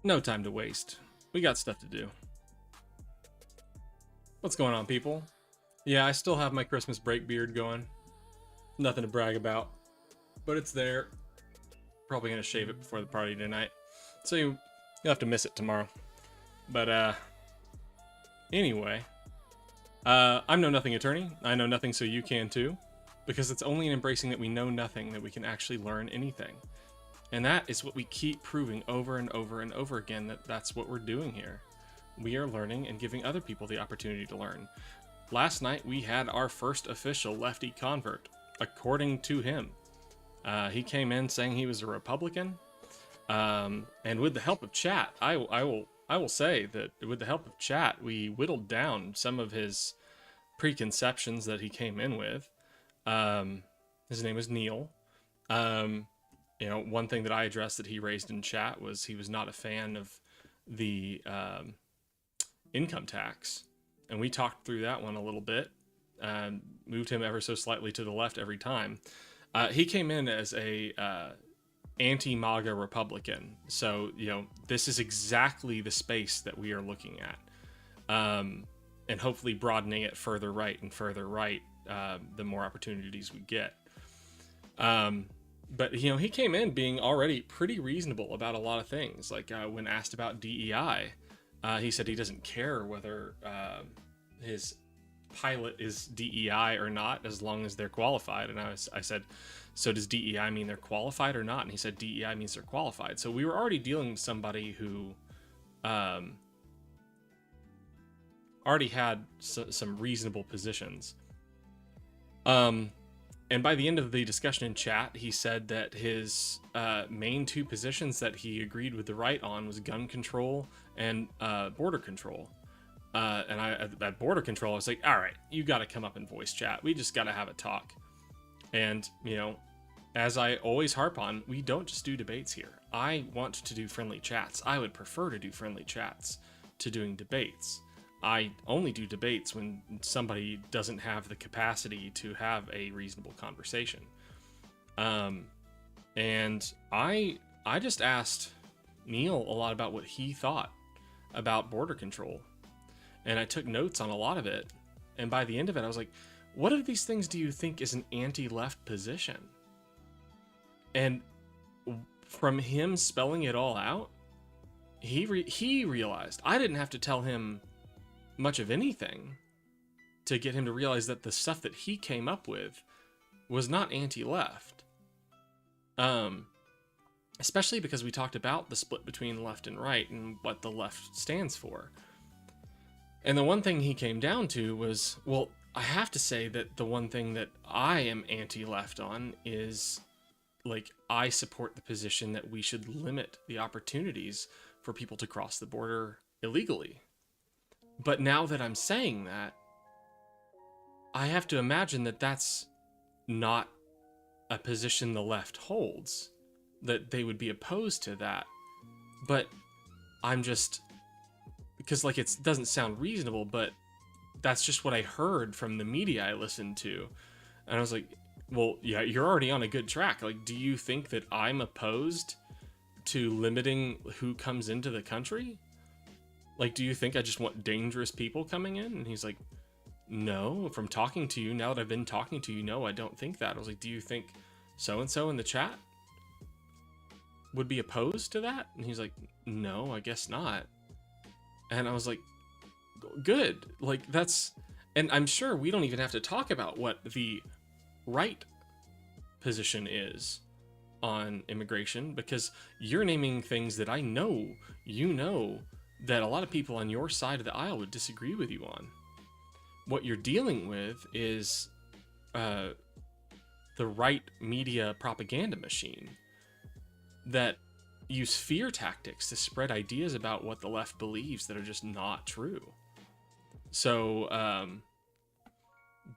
No time to waste. We got stuff to do. What's going on, people? Yeah, I still have my Christmas break beard going. Nothing to brag about, but it's there. Probably gonna shave it before the party tonight, so you'll have to miss it tomorrow. But anyway, I'm No Nothing Attorney. I know nothing, so you can too, because it's only in embracing that we know nothing that we can actually learn anything. And that is what we keep proving over and over and over again, that's what we're doing here. We are learning and giving other people the opportunity to learn. Last night, we had our first official Lefty convert, according to him. He came in saying he was a Republican, and with the help of chat, I will say that with the help of chat, we whittled down some of his preconceptions that he came in with. His name is Neil. One thing that I addressed that he raised in chat was he was not a fan of the income tax. And we talked through that one a little bit, moved him ever so slightly to the left every time. He came in as a anti-MAGA Republican. So, this is exactly the space that we are looking at. And hopefully broadening it further right and further right, the more opportunities we get. But, he came in being already pretty reasonable about a lot of things. Like when asked about DEI, he said he doesn't care whether his pilot is DEI or not, as long as they're qualified. And I said, so does DEI mean they're qualified or not? And he said DEI means they're qualified. So we were already dealing with somebody who already had some reasonable positions. And by the end of the discussion in chat, he said that his main two positions that he agreed with the right on was gun control and border control. And at border control, I was like, all right, you got to come up and voice chat. We just got to have a talk. And, as I always harp on, we don't just do debates here. I want to do friendly chats. I would prefer to do friendly chats to doing debates. I only do debates when somebody doesn't have the capacity to have a reasonable conversation. And I just asked Neil a lot about what he thought about border control. And I took notes on a lot of it. And by the end of it, I was like, what of these things do you think is an anti-left position? And from him spelling it all out, he realized I didn't have to tell him much of anything to get him to realize that the stuff that he came up with was not anti-left. Especially because we talked about the split between left and right and what the left stands for. And the one thing he came down to was, well, I have to say that the one thing that I am anti-left on is, I support the position that we should limit the opportunities for people to cross the border illegally. But now that I'm saying that, I have to imagine that that's not a position the left holds, that they would be opposed to that. But I'm just, because it doesn't sound reasonable, but that's just what I heard from the media I listened to. And I was like, well, yeah, you're already on a good track. Do you think that I'm opposed to limiting who comes into the country? Do you think I just want dangerous people coming in? And he's like, no, from talking to you, now that I've been talking to you, no, I don't think that. I was like, do you think so-and-so in the chat would be opposed to that? And he's like, no, I guess not. And I was like, good. And I'm sure we don't even have to talk about what the right position is on immigration, because you're naming things that I know, that a lot of people on your side of the aisle would disagree with you on. What you're dealing with is the right media propaganda machine that use fear tactics to spread ideas about what the left believes that are just not true. So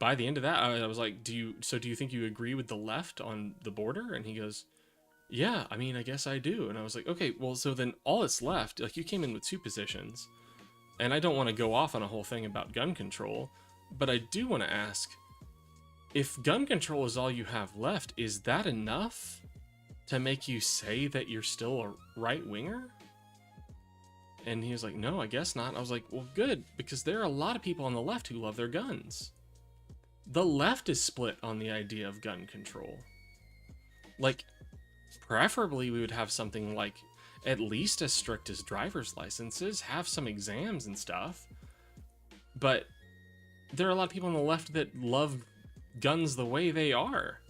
by the end of that, I was like, do you think you agree with the left on the border? And he goes, yeah, I guess I do. And I was like, okay, well, so then all that's left, you came in with two positions, and I don't want to go off on a whole thing about gun control, but I do want to ask, if gun control is all you have left, is that enough to make you say that you're still a right-winger? And he was like, no, I guess not. I was like, well, good, because there are a lot of people on the left who love their guns. The left is split on the idea of gun control. Like, preferably we would have something like at least as strict as driver's licenses, have some exams and stuff. But there are a lot of people on the left that love guns the way they are.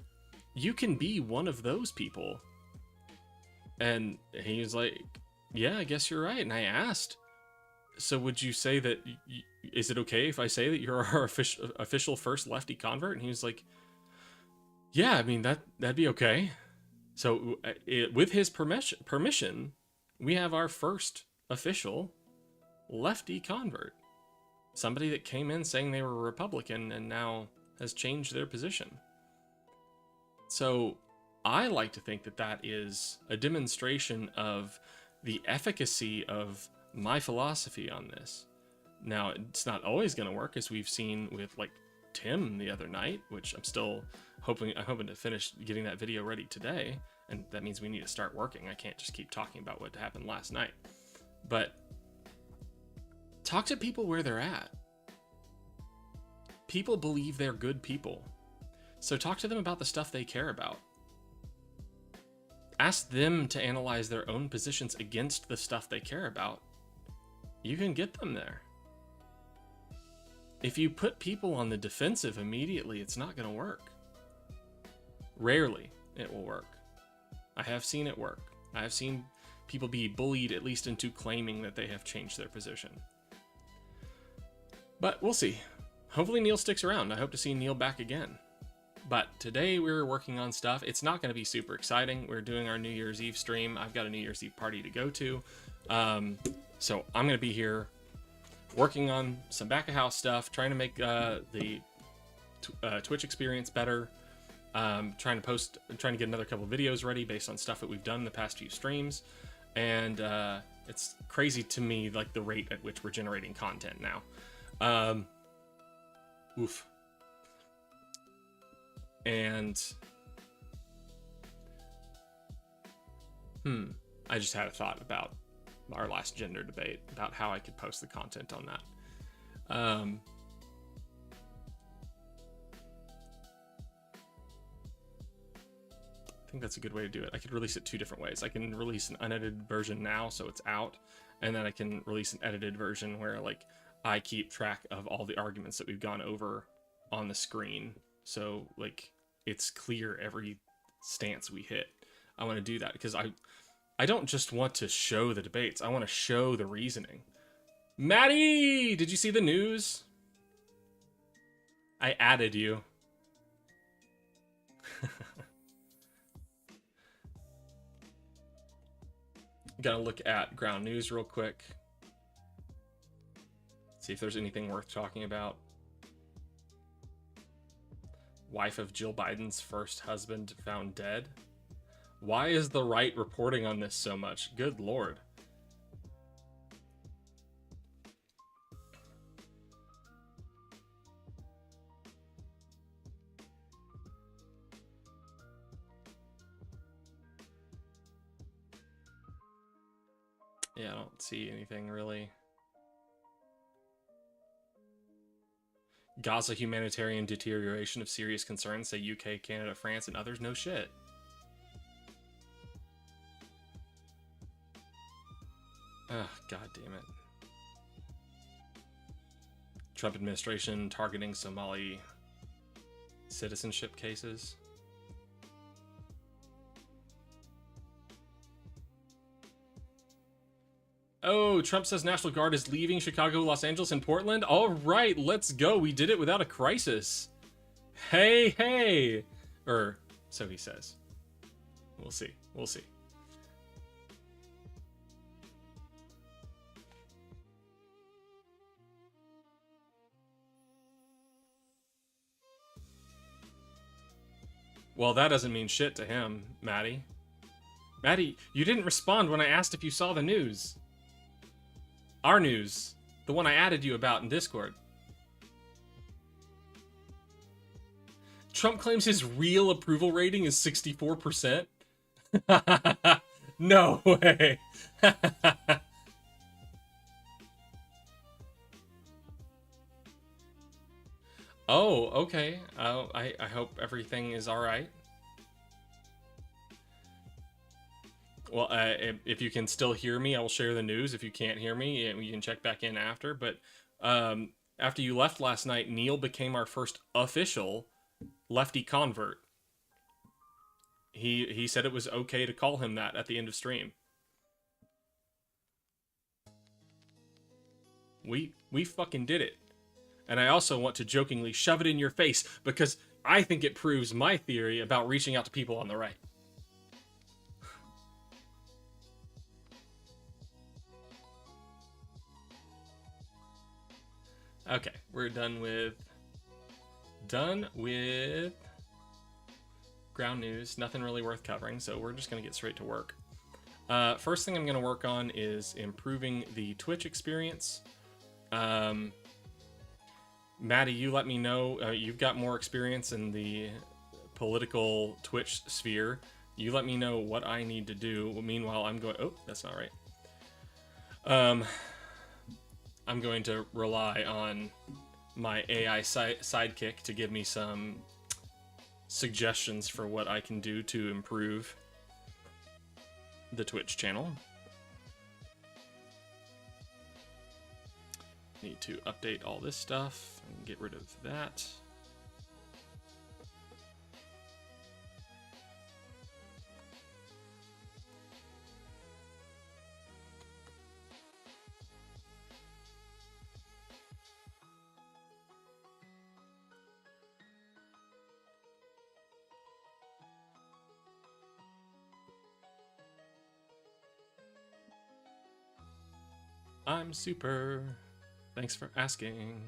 You can be one of those people. And he was like, yeah, I guess you're right. And I asked, so would you say that, is it okay if I say that you're our official first lefty convert? And he was like, yeah, I mean, that'd be okay. So with his permission, we have our first official lefty convert. Somebody that came in saying they were a Republican and now has changed their position. So I like to think that that is a demonstration of the efficacy of my philosophy on this. Now, it's not always going to work, as we've seen with like Tim the other night, which I'm still hoping to finish getting that video ready today. And that means we need to start working. I can't just keep talking about what happened last night. But talk to people where they're at. People believe they're good people. So talk to them about the stuff they care about. Ask them to analyze their own positions against the stuff they care about. You can get them there. If you put people on the defensive immediately, it's not going to work. Rarely it will work. I have seen it work. I have seen people be bullied at least into claiming that they have changed their position. But we'll see. Hopefully Neil sticks around. I hope to see Neil back again. But today we're working on stuff. It's not going to be super exciting. We're doing our New Year's Eve stream. I've got a New Year's Eve party to go to. So I'm going to be here working on some back of house stuff, trying to make the Twitch experience better. Trying to get another couple videos ready based on stuff that we've done in the past few streams. And it's crazy to me, like the rate at which we're generating content now. Oof. And I just had a thought about our last gender debate, about how I could post the content on that. I think that's a good way to do it. I could release it two different ways. I can release an unedited version now, so it's out, and then I can release an edited version where like I keep track of all the arguments that we've gone over on the screen, so like it's clear every stance we hit. I want to do that because I don't just want to show the debates. I want to show the reasoning. Maddie, did you see the news? I added you. Gotta look at ground news real quick. See if there's anything worth talking about. Wife of Jill Biden's first husband found dead. Why is the right reporting on this so much? Good Lord. Yeah, I don't see anything really. Gaza humanitarian deterioration of serious concern, say UK, Canada, France, and others. No shit. Ugh, god damn it. Trump administration targeting Somali citizenship cases. Oh, Trump says National Guard is leaving Chicago, Los Angeles, and Portland. All right, let's go. We did it without a crisis. Hey, hey. Or, so he says. We'll see. We'll see. Well, that doesn't mean shit to him, Maddie. Maddie, you didn't respond when I asked if you saw the news. Our news. The one I added you about in Discord. Trump claims his real approval rating is 64%. No way. Oh, okay. I hope everything is all right. Well, if you can still hear me, I will share the news. If you can't hear me, you can check back in after. But after you left last night, Neil became our first official lefty convert. He said it was okay to call him that at the end of stream. We fucking did it. And I also want to jokingly shove it in your face because I think it proves my theory about reaching out to people on the right. Okay, we're done with ground news. Nothing really worth covering, so we're just gonna get straight to work. First thing I'm gonna work on is improving the Twitch experience. Maddie, you let me know. You've got more experience in the political Twitch sphere. You let me know what I need to do. Meanwhile, I'm going. Oh, that's not right. I'm going to rely on my AI sidekick to give me some suggestions for what I can do to improve the Twitch channel. Need to update all this stuff and get rid of that. I'm super. Thanks for asking.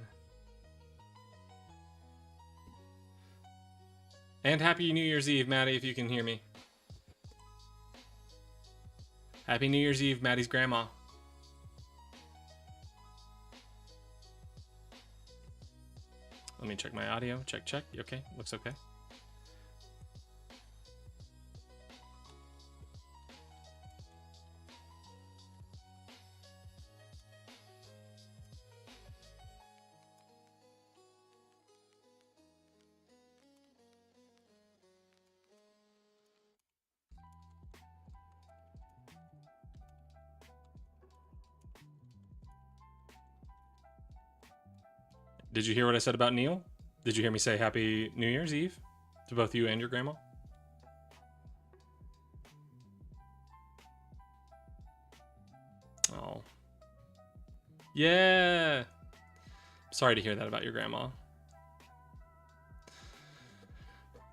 And happy New Year's Eve, Maddie, if you can hear me. Happy New Year's Eve, Maddie's grandma. Let me check my audio. Check, check. Okay, looks okay. Did you hear what I said about Neil? Did you hear me say Happy New Year's Eve to both you and your grandma? Oh. Yeah. Sorry to hear that about your grandma.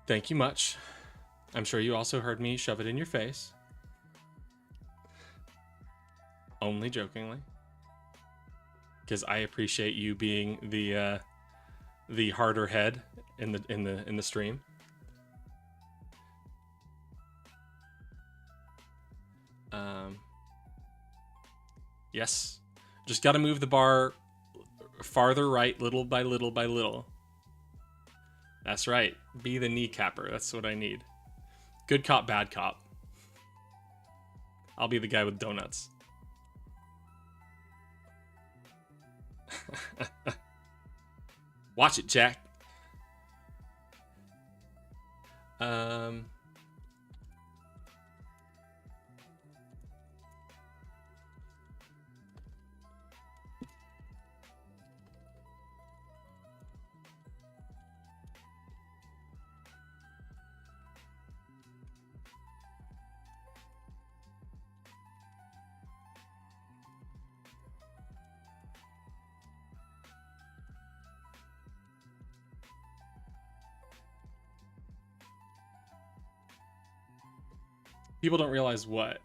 Thank you much. I'm sure you also heard me shove it in your face. Only jokingly. Because I appreciate you being the harder head in the stream. Yes, just got to move the bar farther right, little by little by little. That's right. Be the kneecapper. That's what I need. Good cop, bad cop. I'll be the guy with donuts. Watch it, Jack. People don't realize what?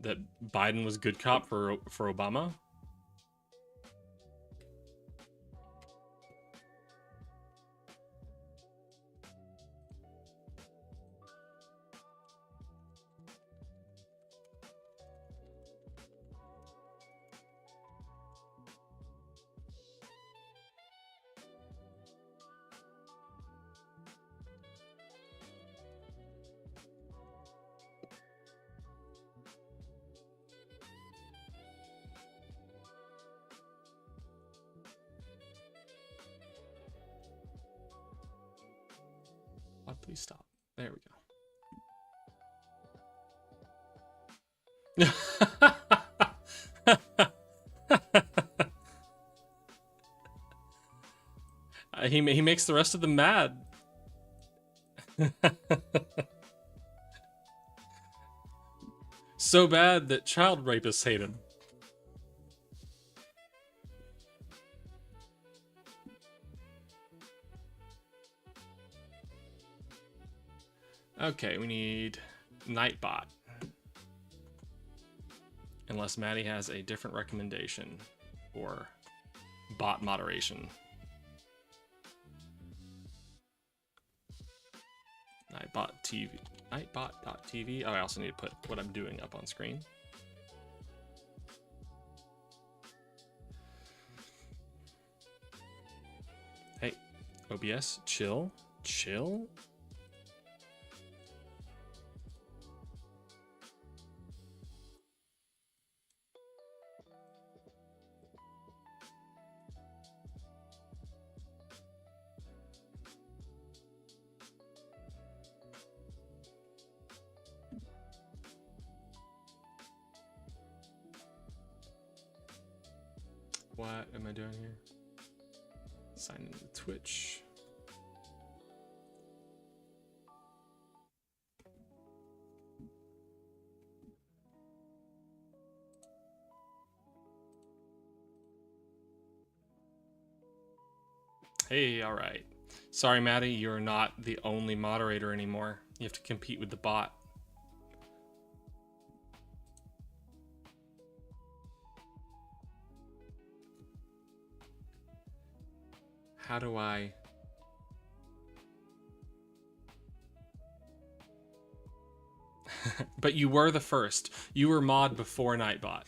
That Biden was good cop for Obama? Pod, please stop. There we go. He makes the rest of them mad. So bad that child rapists hate him. Okay, we need Nightbot. Unless Maddie has a different recommendation for bot moderation. Nightbot TV. Nightbot.tv. Oh, I also need to put what I'm doing up on screen. Hey, OBS, chill. Chill. What am I doing here? Sign into Twitch. Hey, all right. Sorry, Maddie, you're not the only moderator anymore. You have to compete with the bot. How do I... But you were the first. You were mod before Nightbot.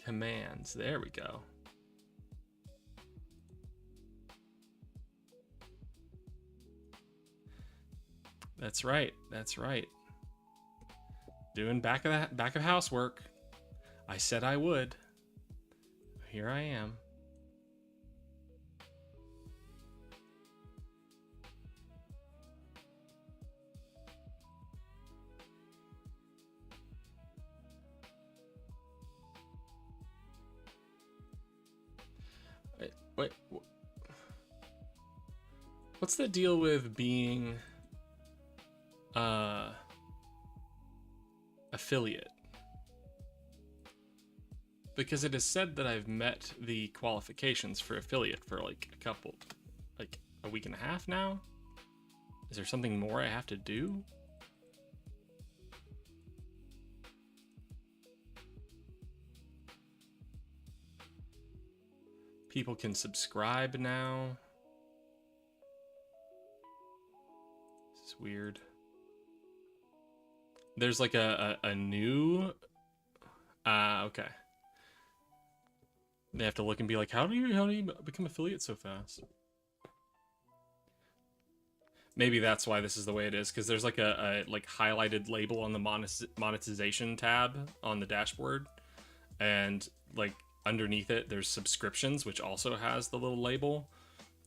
Commands. There we go. That's right. That's right. Doing back of house work. I said I would. Here I am. Wait. What's the deal with being affiliate? Because it is said that I've met the qualifications for affiliate for like a week and a half now. Is there something more I have to do? People can subscribe now. This is weird. There's like a new... okay. They have to look and be like, how do you become affiliate so fast? Maybe that's why this is the way it is, because there's like a highlighted label on the monetization tab on the dashboard, and like underneath it there's subscriptions, which also has the little label.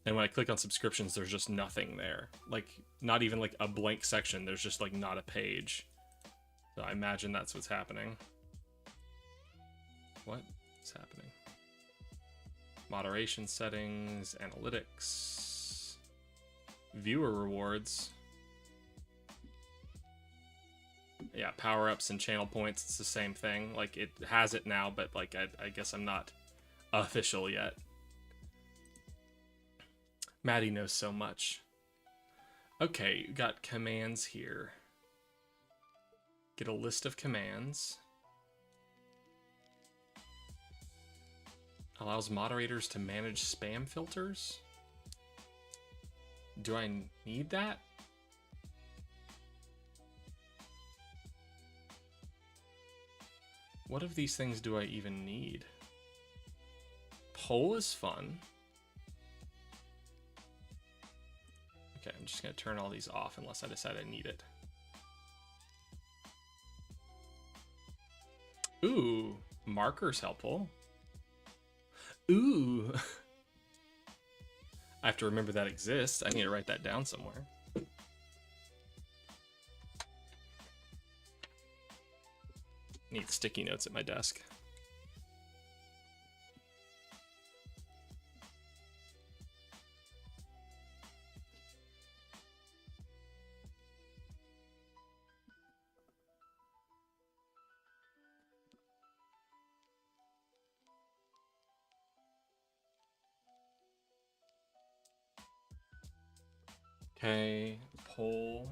And when I click on subscriptions, there's just nothing there. Like not even like a blank section. There's just like not a page. So I imagine that's what's happening. What is happening? Moderation settings, analytics, viewer rewards. Yeah, power-ups and channel points, it's the same thing. Like, it has it now, but, like, I guess I'm not official yet. Maddie knows so much. Okay, got commands here. Get a list of commands. Allows moderators to manage spam filters. Do I need that? What of these things do I even need? Poll is fun. Okay, I'm just gonna turn all these off unless I decide I need it. Ooh, Marker's helpful. Ooh. I have to remember that exists. I need to write that down somewhere. Need sticky notes at my desk. Okay, poll.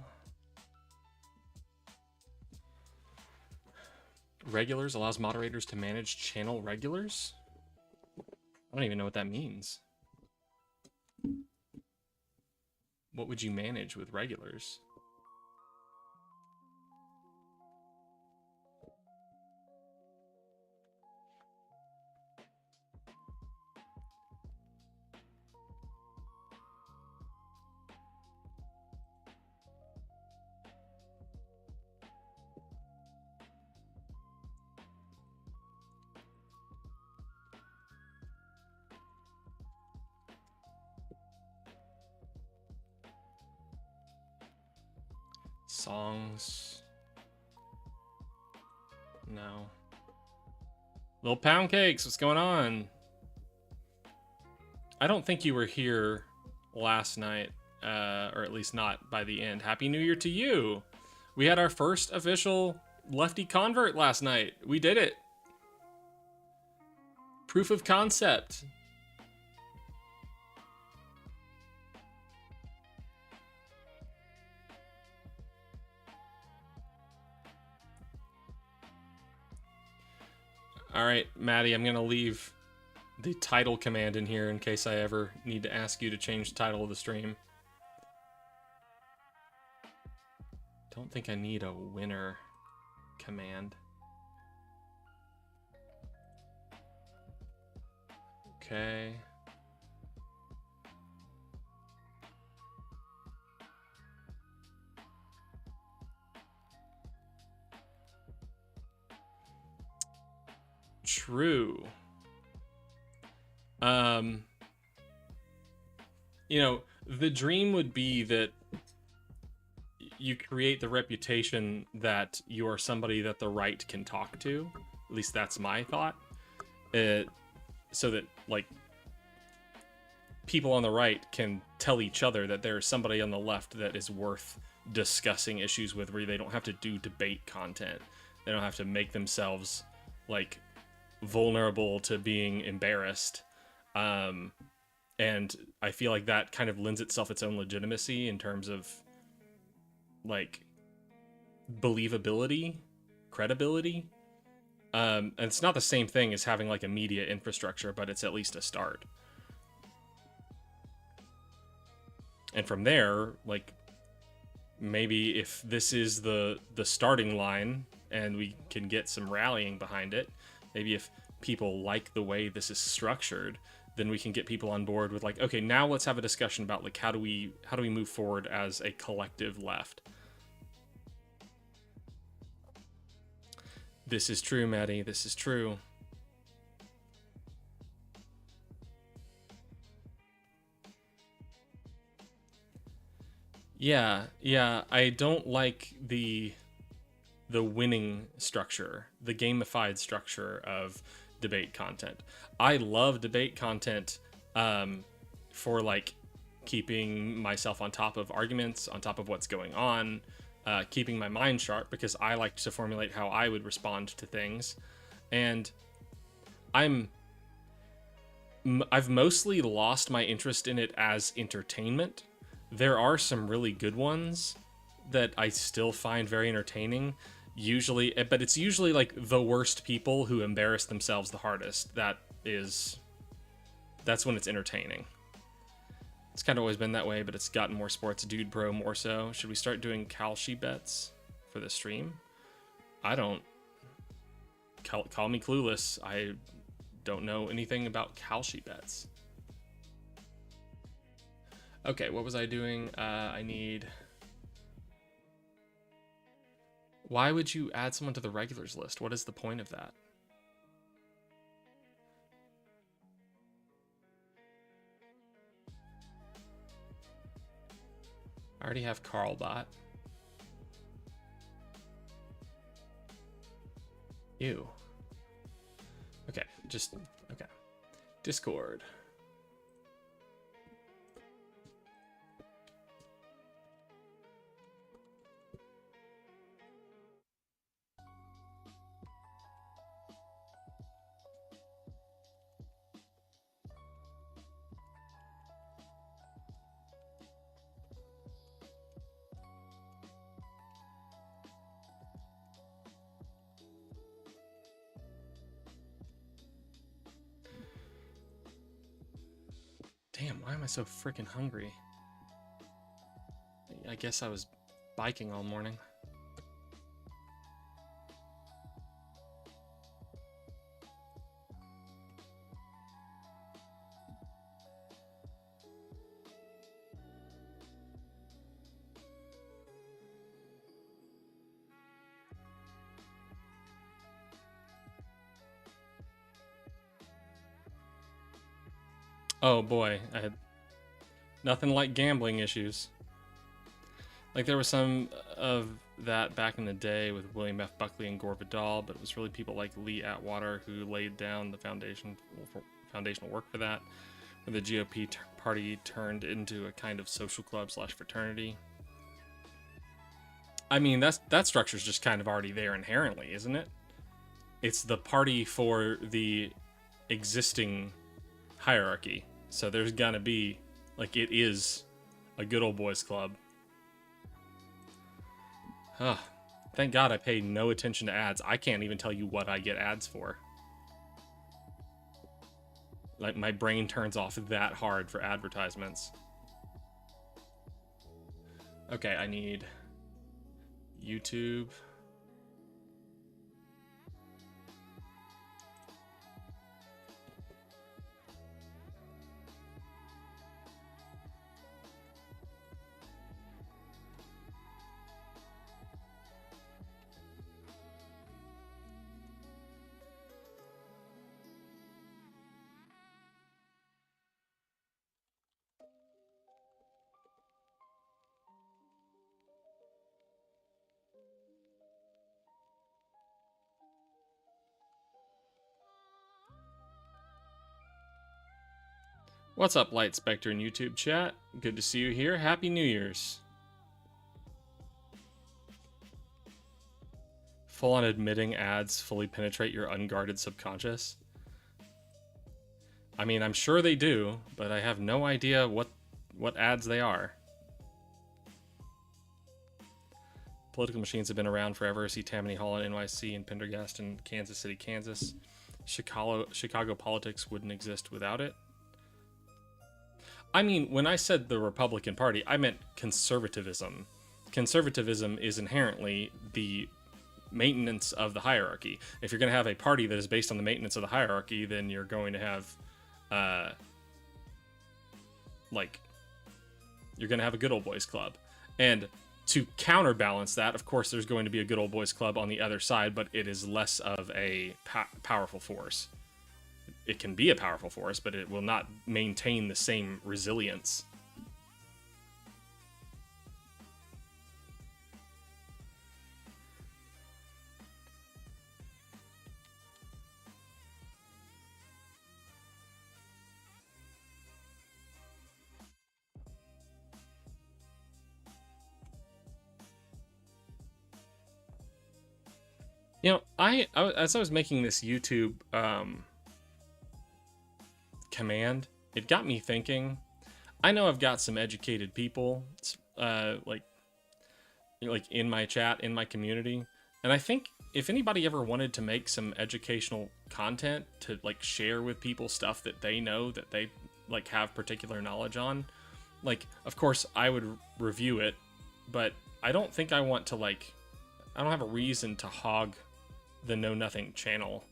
Regulars allows moderators to manage channel regulars? I don't even know what that means. What would you manage with regulars? Songs. No. Little pound cakes, what's going on? I don't think you were here last night, or at least not by the end. Happy New Year to you. We had our first official Lefty convert last night. We did it. Proof of concept. All right, Maddie, I'm going to leave the title command in here in case I ever need to ask you to change the title of the stream. Don't think I need a winner command. Okay. True. You know, the dream would be that you create the reputation that you are somebody that the right can talk to. At least that's my thought. So that, like, people on the right can tell each other that there's somebody on the left that is worth discussing issues with, where they don't have to do debate content. They don't have to make themselves, like, vulnerable to being embarrassed. And I feel like that kind of lends itself its own legitimacy in terms of, like, believability, credibility. And it's not the same thing as having, like, a media infrastructure, but it's at least a start. And from there, like, maybe if this is the starting line and we can get some rallying behind it, maybe if people like the way this is structured, then we can get people on board with, like, okay, now let's have a discussion about, like, how do we move forward as a collective left. This is true, Maddie. This is true. Yeah, I don't like the winning structure, the gamified structure of debate content. I love debate content for, like, keeping myself on top of arguments, on top of what's going on, keeping my mind sharp, because I like to formulate how I would respond to things. And I've mostly lost my interest in it as entertainment. There are some really good ones that I still find very entertaining. Usually, but it's usually, like, the worst people who embarrass themselves the hardest. That's when it's entertaining. It's kind of always been that way, but it's gotten more sports dude pro more so. Should we start doing Kalshi bets for the stream? I don't. Call me clueless. I don't know anything about Kalshi bets. Okay, what was I doing? I need... Why would you add someone to the regulars list? What is the point of that? I already have Carlbot. Ew. Okay, just, okay. Discord. Damn, why am I so freaking hungry? I guess I was biking all morning. Oh boy, I had nothing like gambling issues. Like there was some of that back in the day with William F. Buckley and Gore Vidal, but it was really people like Lee Atwater who laid down the foundational work for that, where the GOP party turned into a kind of social club / fraternity. I mean, that structure's just kind of already there inherently, isn't it? It's the party for the existing hierarchy. So there's gonna be, like, it is a good old boys club. Thank God I pay no attention to ads. I can't even tell you what I get ads for. Like, my brain turns off that hard for advertisements. Okay, I need YouTube. What's up, Light Spectre in YouTube chat? Good to see you here. Happy New Year's. Full on admitting ads fully penetrate your unguarded subconscious. I mean, I'm sure they do, but I have no idea what ads they are. Political machines have been around forever. See Tammany Hall in NYC and Pendergast in Kansas City, Kansas. Chicago politics wouldn't exist without it. I mean, when I said the Republican Party, I meant conservatism. Conservatism is inherently the maintenance of the hierarchy. If you're going to have a party that is based on the maintenance of the hierarchy, then you're going to have, you're going to have a good old boys club. And to counterbalance that, of course, there's going to be a good old boys club on the other side, but it is less of a powerful force. It can be a powerful force, but it will not maintain the same resilience. You know, as I was making this YouTube command, it got me thinking. I know I've got some educated people, like in my chat, in my community, and I think if anybody ever wanted to make some educational content to like share with people stuff that they know that they like have particular knowledge on, like of course I would review it, but I don't think I want to I don't have a reason to hog the Know Nothing channel.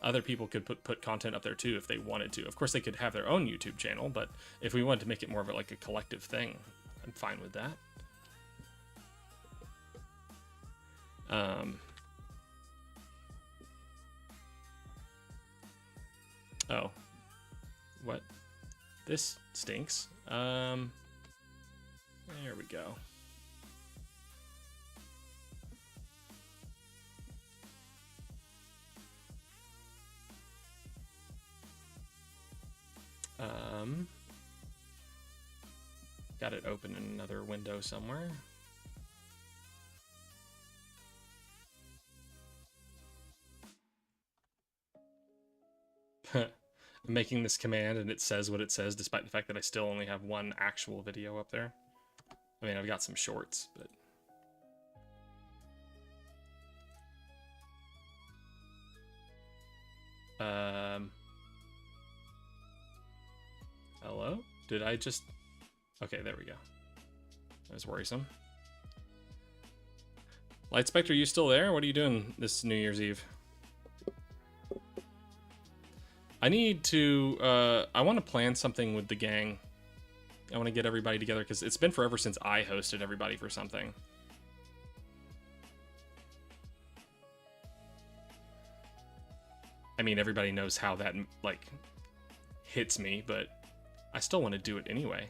Other people could put content up there too if they wanted to. Of course, they could have their own YouTube channel, but if we wanted to make it more of a collective thing, I'm fine with that. Oh, what? This stinks. There we go. Got it open in another window somewhere. I'm making this command and it says what it says, despite the fact that I still only have one actual video up there. I mean, I've got some shorts, but... Hello? Did I just... Okay, there we go. That was worrisome. Light Spectre, you still there? What are you doing this New Year's Eve? I need to... I want to plan something with the gang. I want to get everybody together, because it's been forever since I hosted everybody for something. I mean, everybody knows how that, like, hits me, but I still want to do it anyway.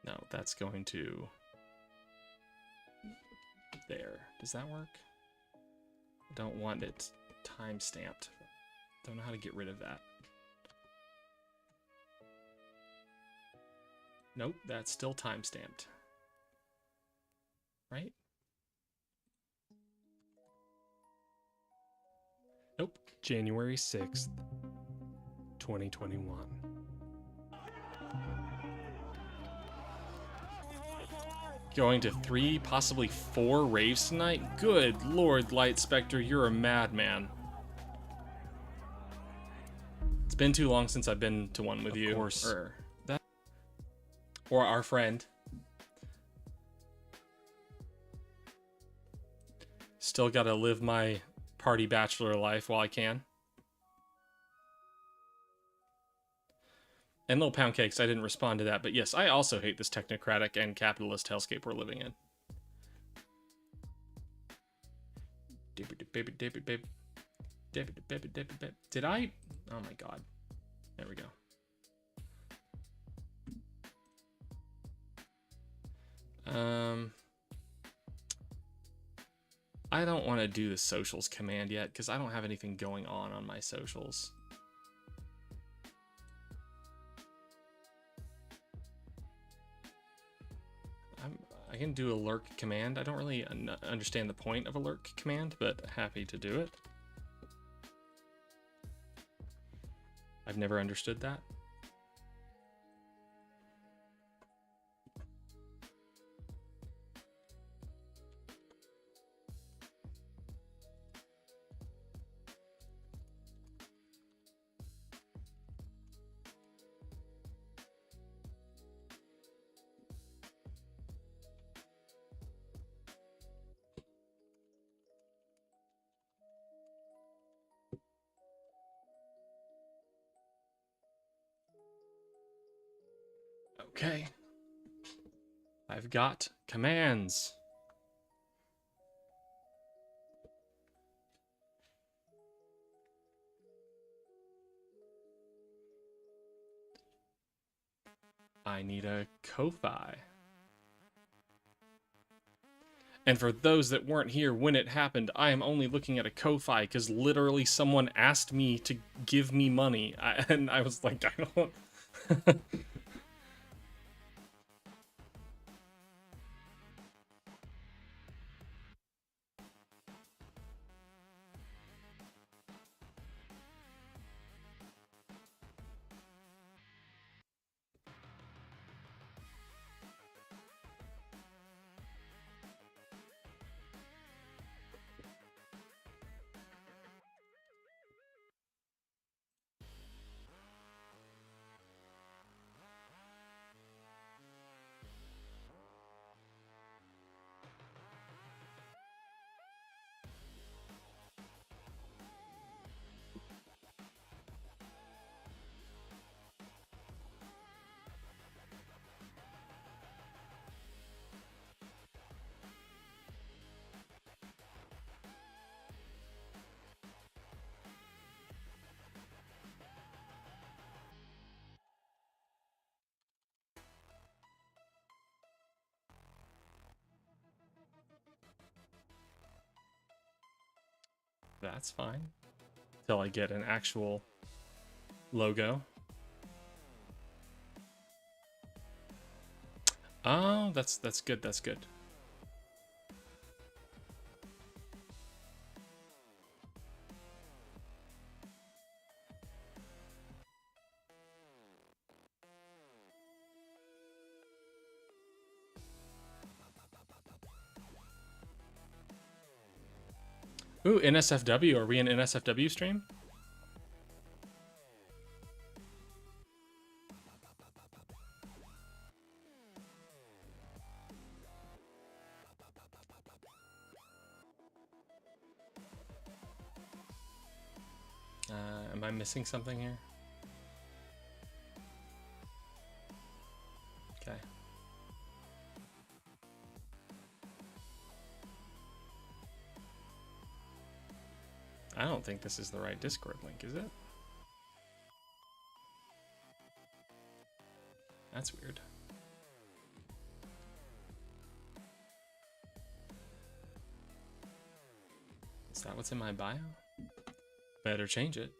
No, that's going to... There. Does that work? I don't want it time-stamped. Don't know how to get rid of that. Nope, that's still time-stamped. Right? Nope. January 6th, 2021. Going to 3, possibly 4 raves tonight? Good Lord, Light Spectre, you're a madman. It's been too long since I've been to one with you. Of course. Or our friend. Still gotta live my party bachelor life while I can. And Little Pound Cakes, I didn't respond to that, but yes, I also hate this technocratic and capitalist hellscape we're living in. Did I? Oh my god. There we go. I don't want to do the socials command yet, because I don't have anything going on my socials. I can do a lurk command. I don't really understand the point of a lurk command, but happy to do it. I've never understood that. Okay. I've got commands. I need a Ko-Fi. And for those that weren't here when it happened, I am only looking at a Ko-Fi because literally someone asked me to give me money. And I was like, I don't... That's fine. Till I get an actual logo. Oh, that's good, that's good. Ooh, NSFW. Are we in NSFW stream? Am I missing something here? Okay. I don't think this is the right Discord link, is it? That's weird. Is that what's in my bio? Better change it.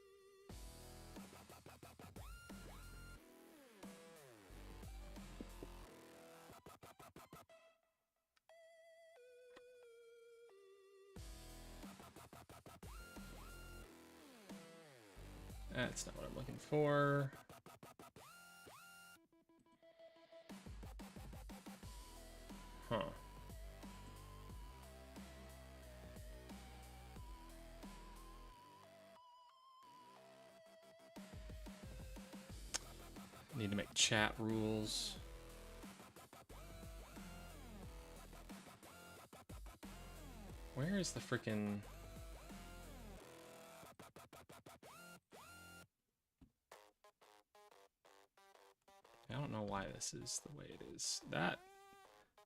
That's not what I'm looking for. Huh. Need to make chat rules. Where is the frickin'... I don't know why this is the way it is.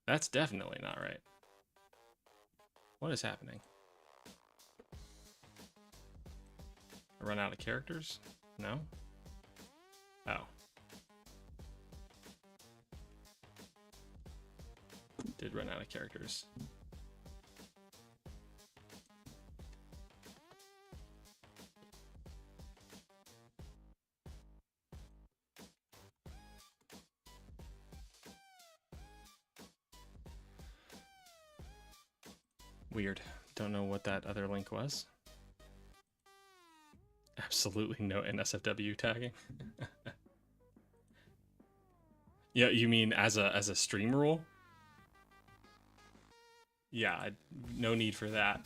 That's definitely not right. What is happening? I run out of characters? No? Oh. Did run out of characters. Weird. Don't know what that other link was. Absolutely no NSFW tagging. Yeah, you mean as a stream rule? Yeah, no need for that.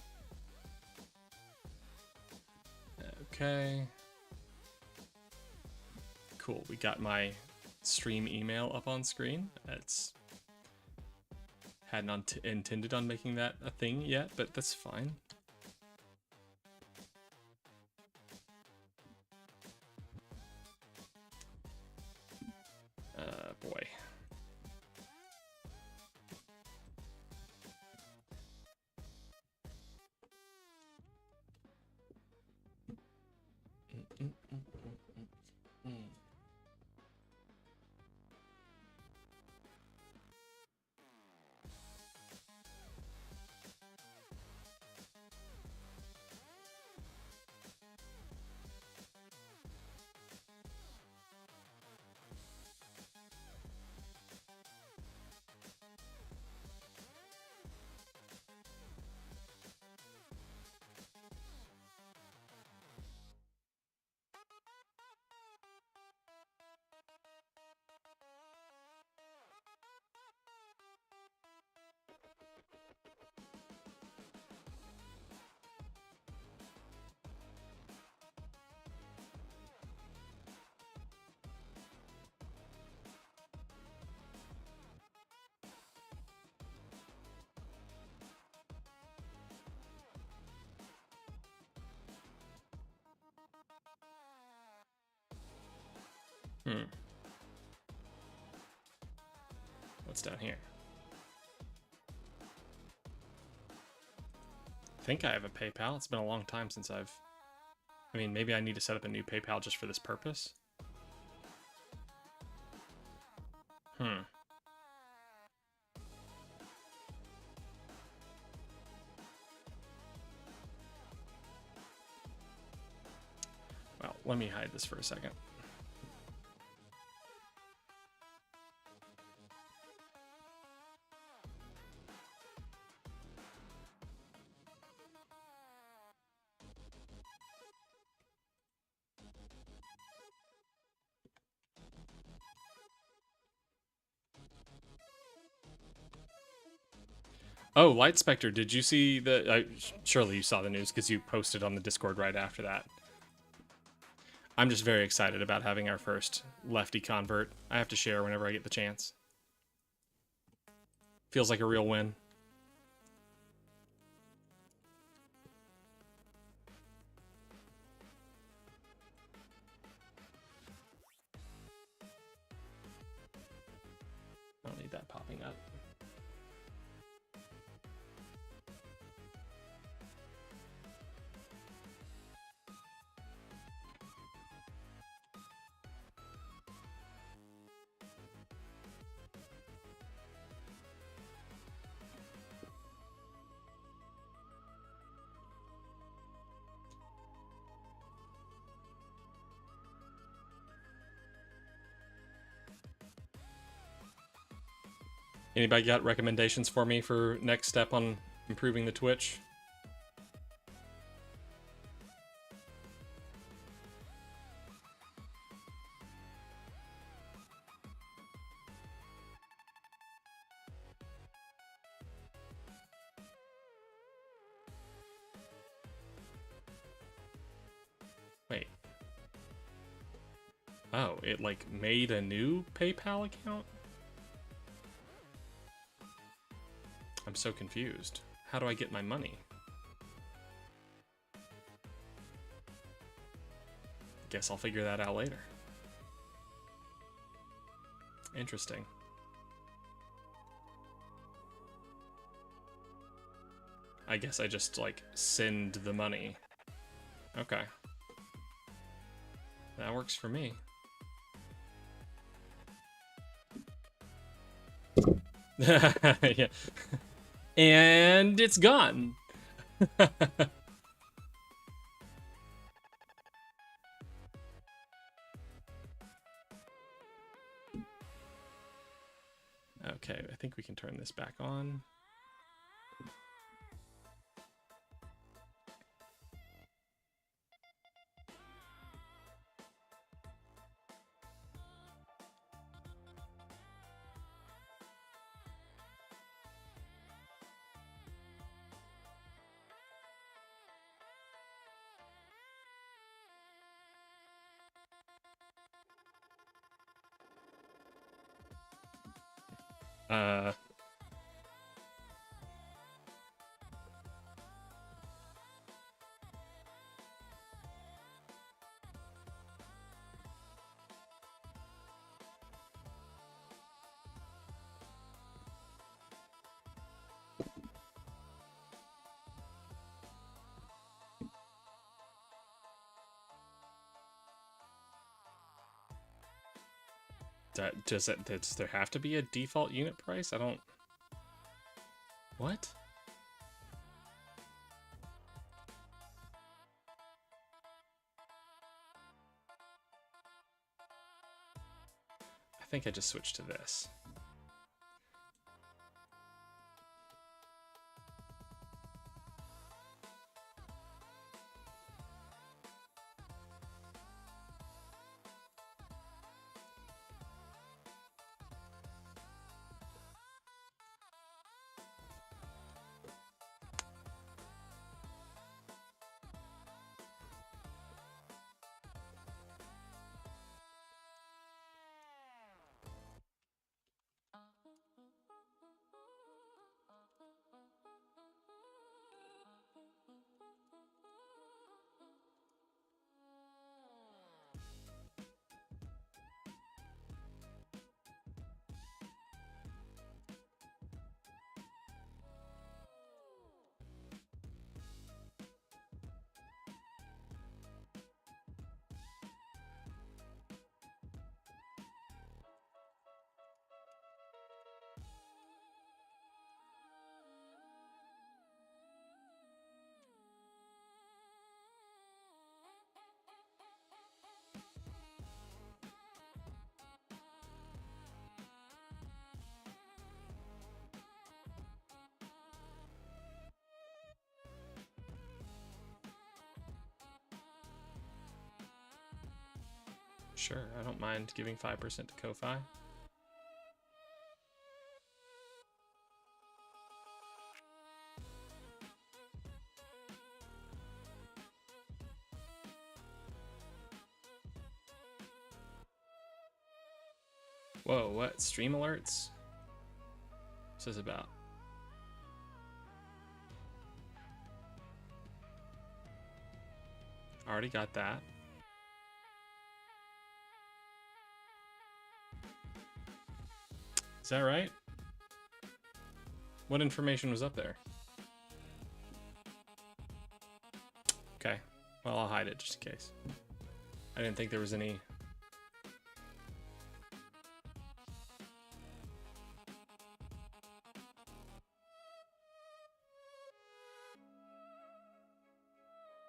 Okay. Cool, we got my stream email up on screen. It's hadn't intended on making that a thing yet, but that's fine. Boy. Hmm. What's down here? I think I have a PayPal. It's been a long time since I mean, maybe I need to set up a new PayPal just for this purpose. Hmm. Well, let me hide this for a second. Oh, Light Spectre, did you see the... surely you saw the news because you posted on the Discord right after that. I'm just very excited about having our first Lefty convert. I have to share whenever I get the chance. Feels like a real win. I don't need that popping up. Anybody got recommendations for me for next step on improving the Twitch? Wait. Oh, it like made a new PayPal account? I'm so confused. How do I get my money? Guess I'll figure that out later. Interesting. I guess I just, like, send the money. Okay. That works for me. Yeah. And it's gone. Okay, I think we can turn this back on. Uh... does there have to be a default unit price? I don't... What? I think I just switched to this. Sure, I don't mind giving 5% to Ko-Fi. Whoa, what? Stream alerts? What's this about? Already got that. Is that right? What information was up there? Okay. Well, I'll hide it just in case. I didn't think there was any...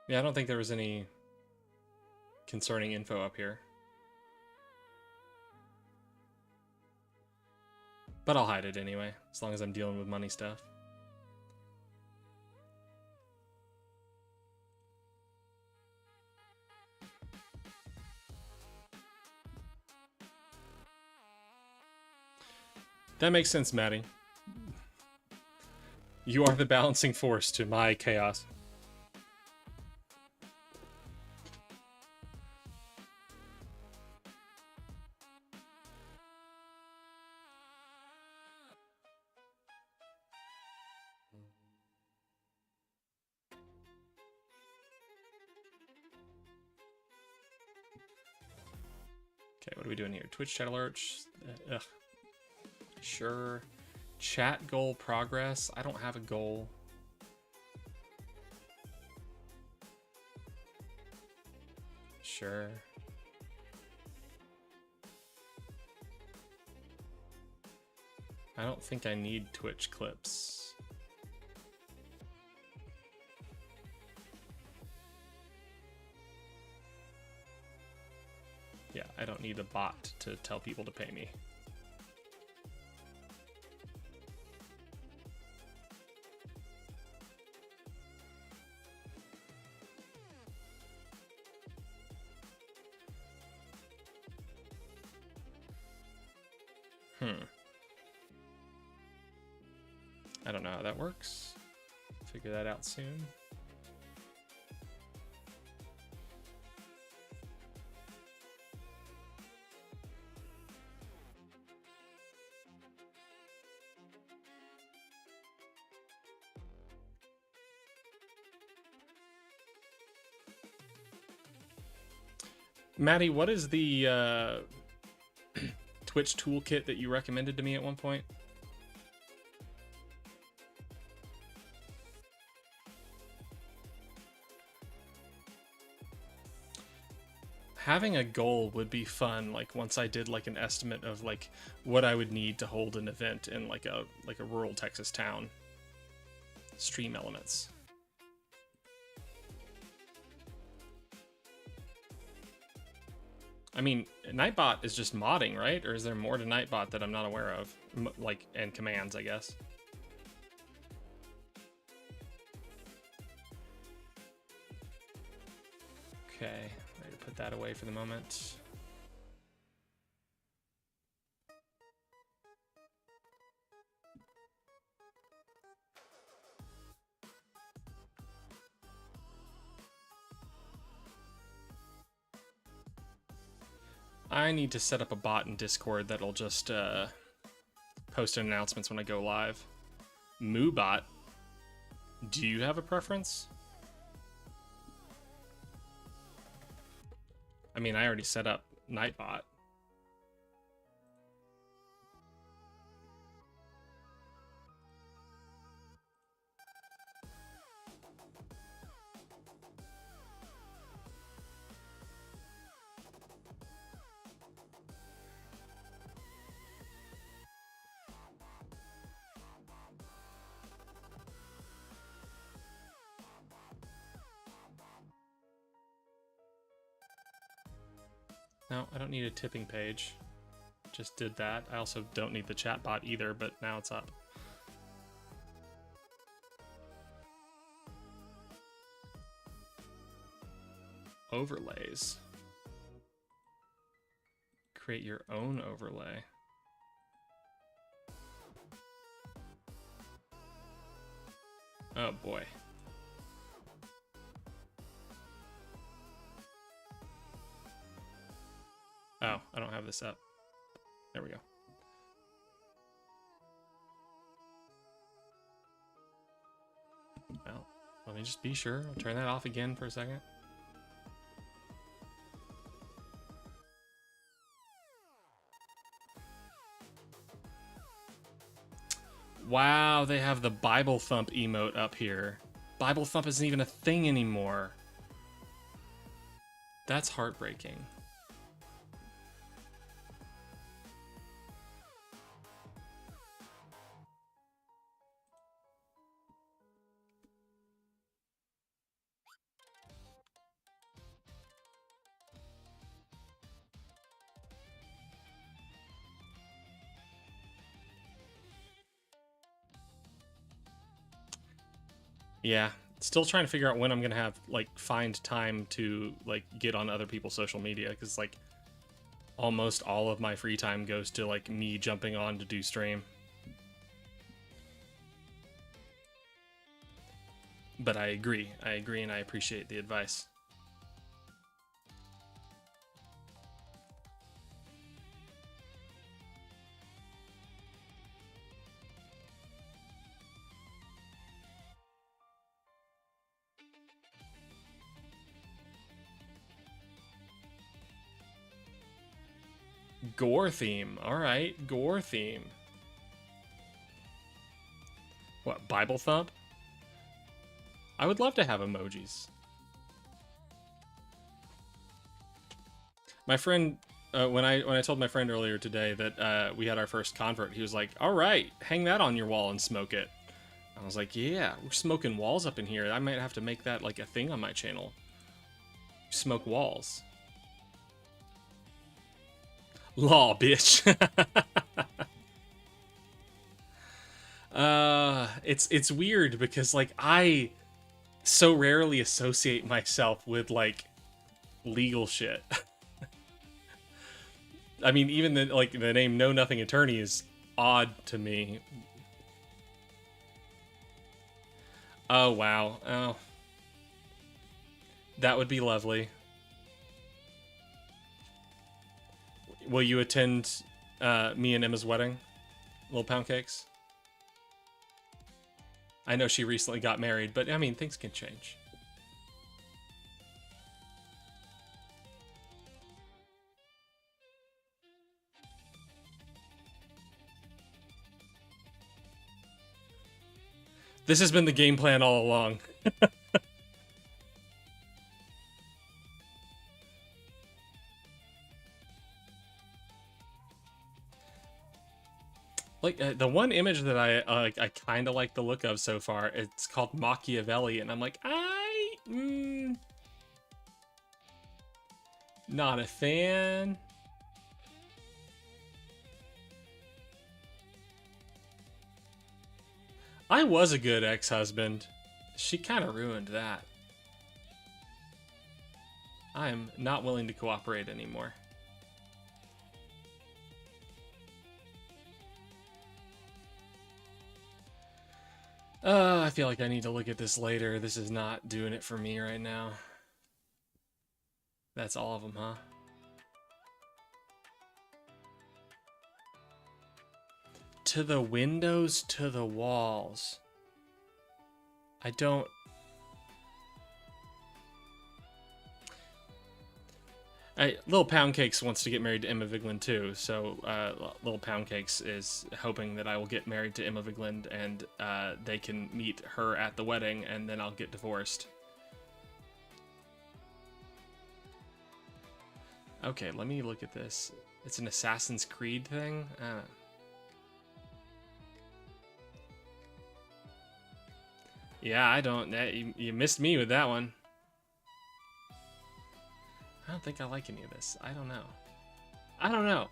Yeah, I don't think there was any concerning info up here. But I'll hide it anyway, as long as I'm dealing with money stuff. That makes sense, Maddie. You are the balancing force to my chaos. Okay, what are we doing here? Twitch chat alerts. Ugh. Sure. Chat goal progress. I don't have a goal. Sure. I don't think I need Twitch clips. Yeah, I don't need a bot to tell people to pay me. I don't know how that works. Figure that out soon. Maddie, what is the Twitch toolkit that you recommended to me at one point? Having a goal would be fun, like once I did like an estimate of like what I would need to hold an event in like a rural Texas town. Stream elements. I mean, Nightbot is just modding, right? Or is there more to Nightbot that I'm not aware of? Like, and commands, I guess. Okay, ready to put that away for the moment. I need to set up a bot in Discord that'll just post announcements when I go live. MooBot, do you have a preference? I mean, I already set up Nightbot. No, I don't need a tipping page. Just did that. I also don't need the chat bot either, but now it's up. Overlays. Create your own overlay. Oh boy. Oh, I don't have this up. There we go. Well, let me just be sure. I'll turn that off again for a second. Wow, they have the Bible Thump emote up here. Bible Thump isn't even a thing anymore. That's heartbreaking. Yeah, still trying to figure out when I'm gonna have like find time to like get on other people's social media, because like almost all of my free time goes to like me jumping on to do stream. But I agree, and I appreciate the advice. Gore theme. All right, gore theme. What, Bible Thump? I would love to have emojis. My friend, when I told my friend earlier today that we had our first convert, he was like, "All right, hang that on your wall and smoke it." I was like, "Yeah, we're smoking walls up in here. I might have to make that like a thing on my channel. Smoke walls." Law, bitch. It's weird because like I so rarely associate myself with like legal shit. I mean, even the name Know Nothing Attorney is odd to me. Oh wow. Oh. That would be lovely. Will you attend me and Emma's wedding? Little Pound Cakes? I know she recently got married, but I mean, things can change. This has been the game plan all along. Like the one image that I kind of like the look of so far, it's called Machiavelli, and I'm like, not a fan. I was a good ex-husband. She kind of ruined that. I'm not willing to cooperate anymore. I feel like I need to look at this later. This is not doing it for me right now. That's all of them, huh? To the windows, to the walls. I don't... Little Pound Cakes wants to get married to Emma Vigeland too, so Little Pound Cakes is hoping that I will get married to Emma Vigeland and they can meet her at the wedding, and then I'll get divorced. Okay, let me look at this. It's an Assassin's Creed thing? Yeah, I don't... You missed me with that one. I don't think I like any of this. I don't know. I don't know.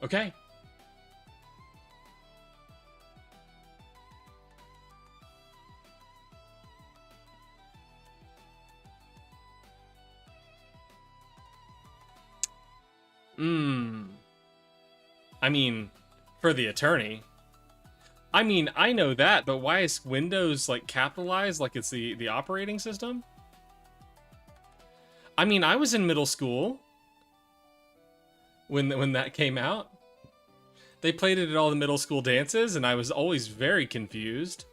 Okay. I mean, for the attorney. I mean, I know that, but why is Windows like capitalized like it's the operating system? I mean, I was in middle school when that came out. They played it at all the middle school dances, and I was always very confused.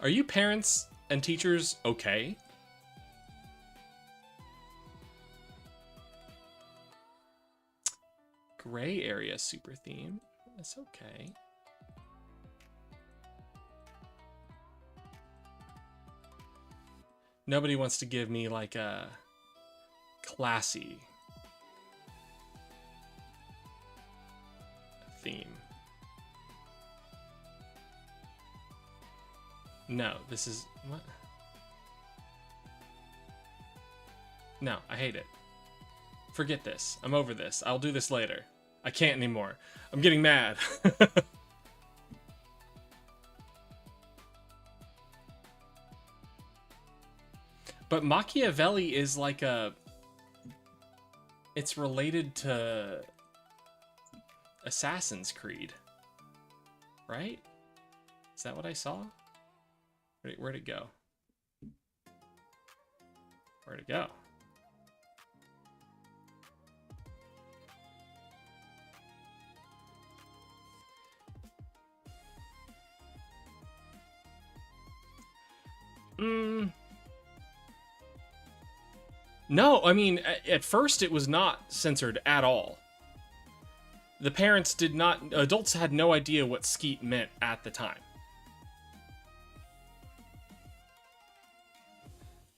Are you parents and teachers okay? Gray area super theme. That's okay. Nobody wants to give me like a classy theme. No, this is what? No, I hate it. Forget this. I'm over this. I'll do this later. I can't anymore. I'm getting mad. But Machiavelli is like a... It's related to Assassin's Creed. Right? Is that what I saw? Where'd it go? Where'd it go? No, I mean, at first it was not censored at all. The parents did not... Adults had no idea what skeet meant at the time.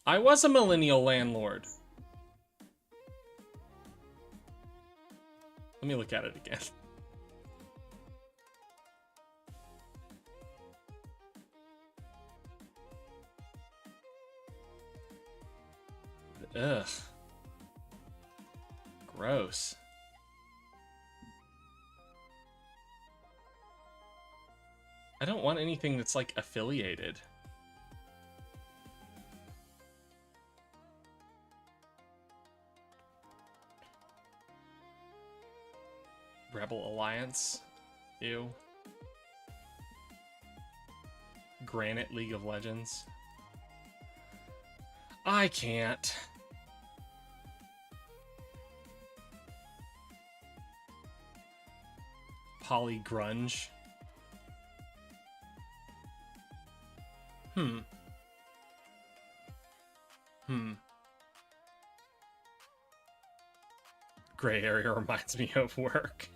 I was a millennial landlord. Let me look at it again. Ugh. Gross. I don't want anything that's like affiliated. Rebel Alliance. Ew. Granite League of Legends. I can't. Poly grunge. Gray area reminds me of work.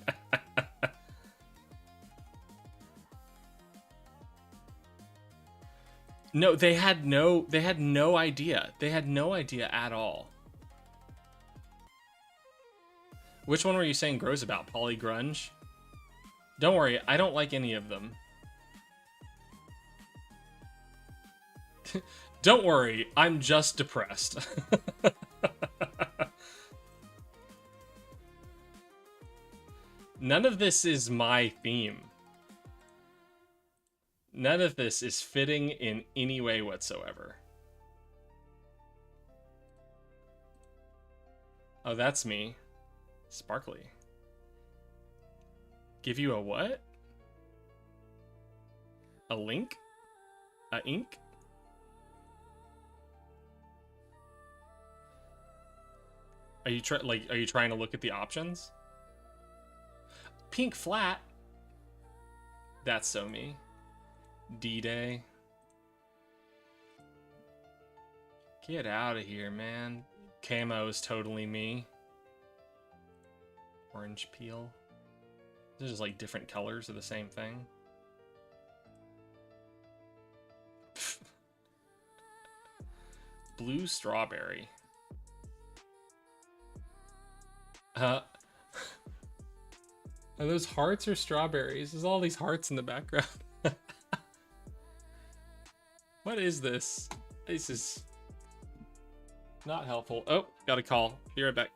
No, they had no idea. They had no idea at all. Which one were you saying grows about? Poly grunge? Don't worry, I don't like any of them. Don't worry, I'm just depressed. None of this is my theme. None of this is fitting in any way whatsoever. Oh, that's me. Sparkly. Give you a what? A link? A ink? Are you trying to look at the options? Pink flat. That's so me. D-Day. Get out of here, man. Camo is totally me. Orange peel. They're just like different colors of the same thing. Blue strawberry. Are those hearts or strawberries? There's all these hearts in the background. What is this? This is not helpful. Oh, got a call. Be right back.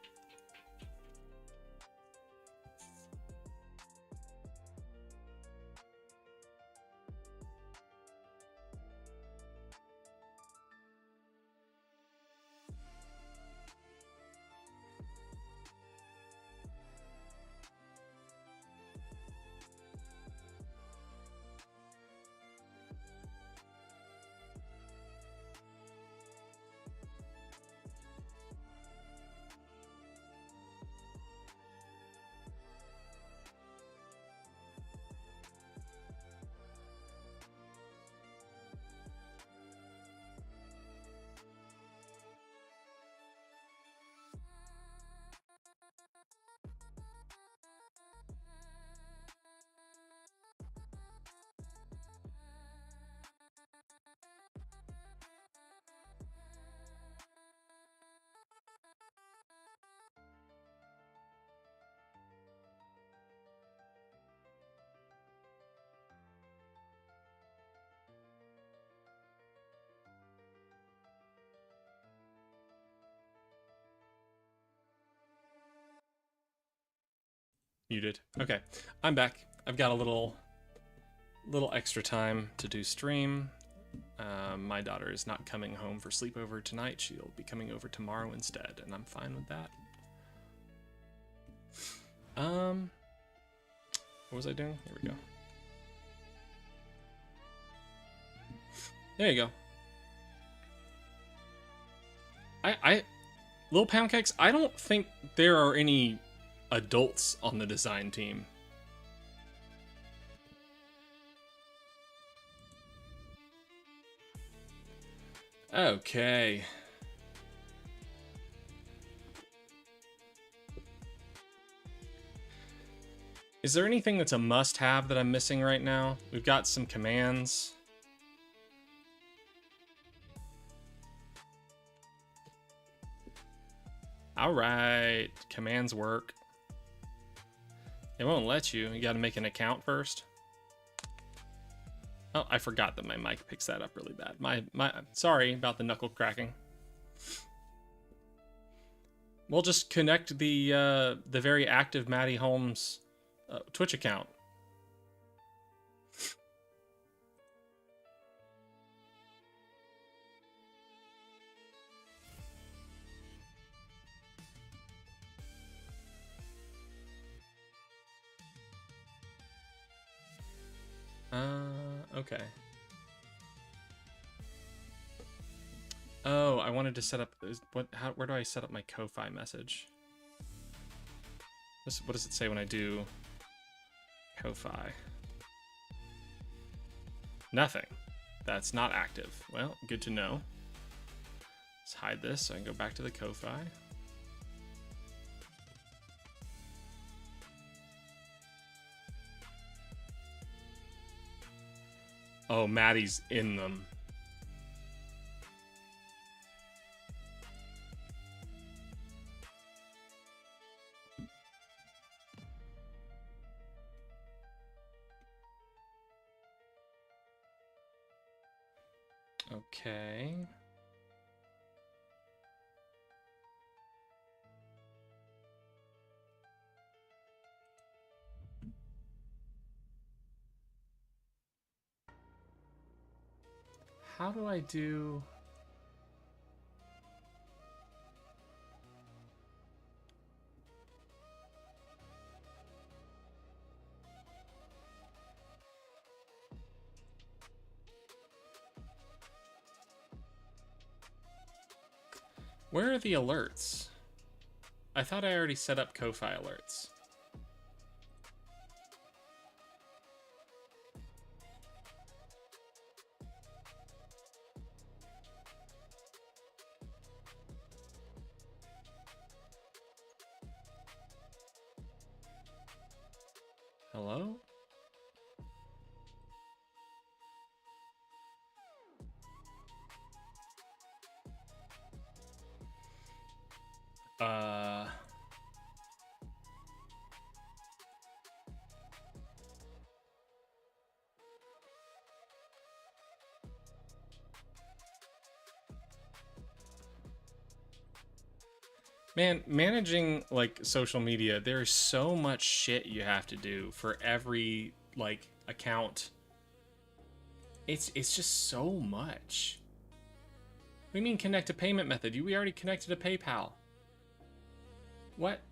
Muted. Okay, I'm back. I've got a little extra time to do stream. My daughter is not coming home for sleepover tonight. She'll be coming over tomorrow instead, and I'm fine with that. What was I doing? Here we go. There you go. Little Pound Cakes, I don't think there are any adults on the design team. Okay. Is there anything that's a must-have that I'm missing right now? We've got some commands. Alright, commands work. It won't let you. You gotta make an account first. Oh, I forgot that my mic picks that up really bad. Sorry about the knuckle cracking. We'll just connect the very active Maddie Holmes Twitch account. Okay. Oh, I wanted to set up where do I set up my Ko-Fi message? What does it say when I do Ko-Fi? Nothing. That's not active. Well, good to know. Let's hide this so I can go back to the Ko-Fi. Oh, Maddie's in them. Okay. How do I do... Where are the alerts? I thought I already set up Ko-Fi alerts. Hello? Man, managing like social media, there's so much shit you have to do for every like account. It's just so much. What do you mean connect a payment method? We already connected to PayPal. What?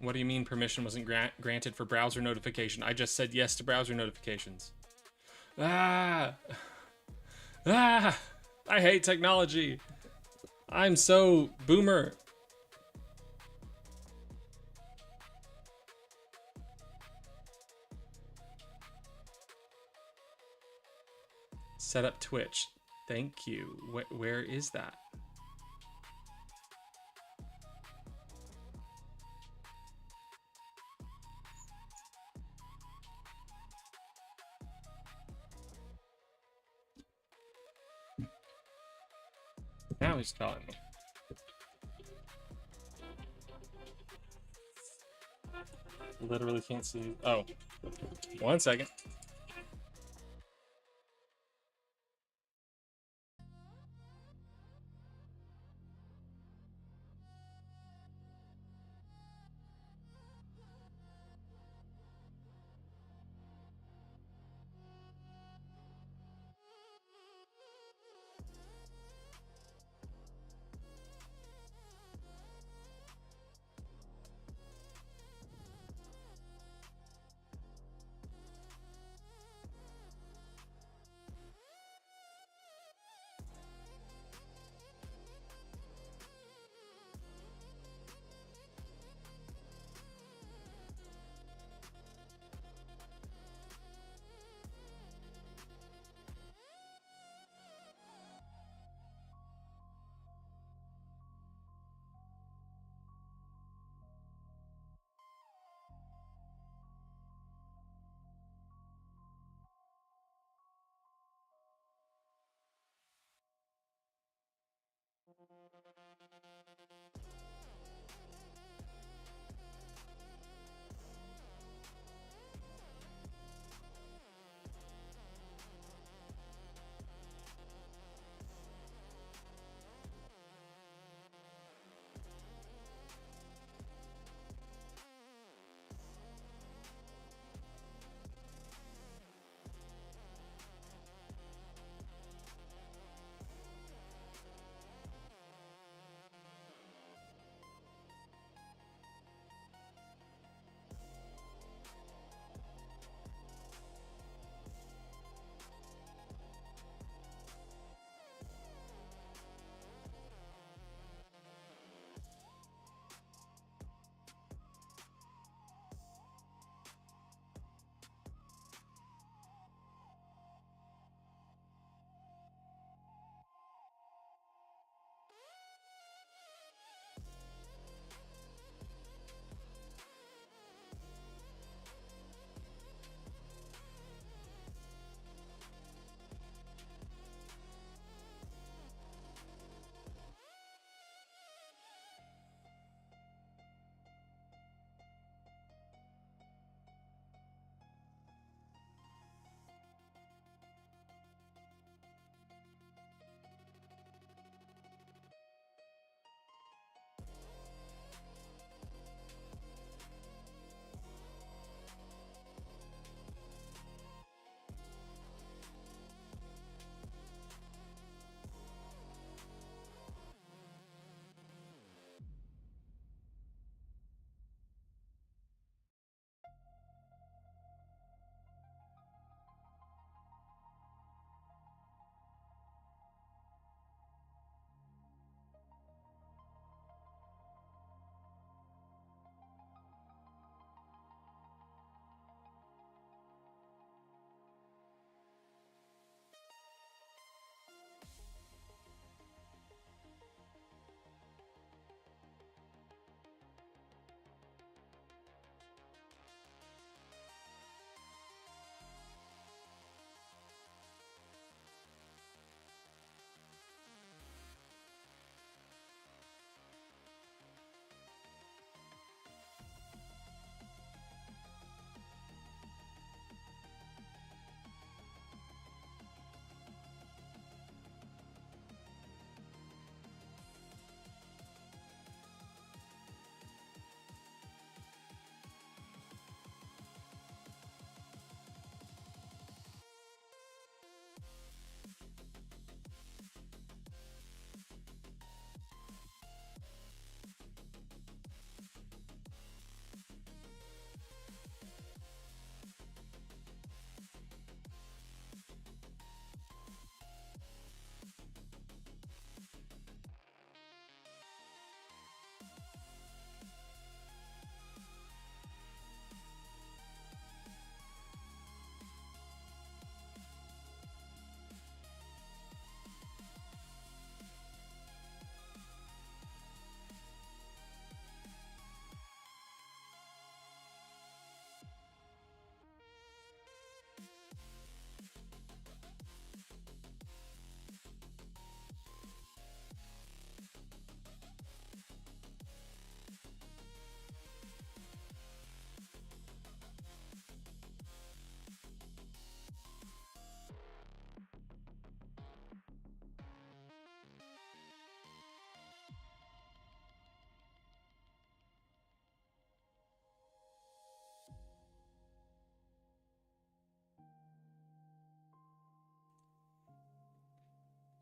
What do you mean permission wasn't granted for browser notification? I just said yes to browser notifications. Ah! Ah! I hate technology. I'm so boomer. Set up Twitch. Thank you. Where is that? Now he's calling me. Literally can't see. Oh, 1 second.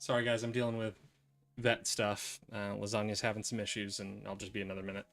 Sorry, guys, I'm dealing with vet stuff. Lasagna's having some issues, and I'll just be another minute.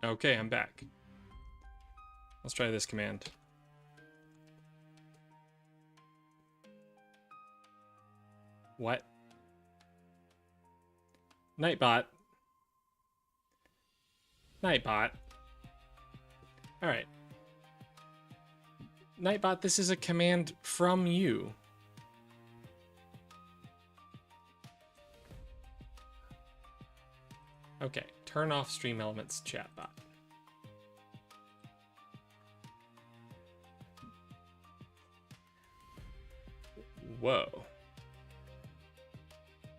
Okay, I'm back. Let's try this command. What? Nightbot. Nightbot. Alright. Nightbot, this is a command from you. Okay, turn off Stream Elements chatbot. Whoa.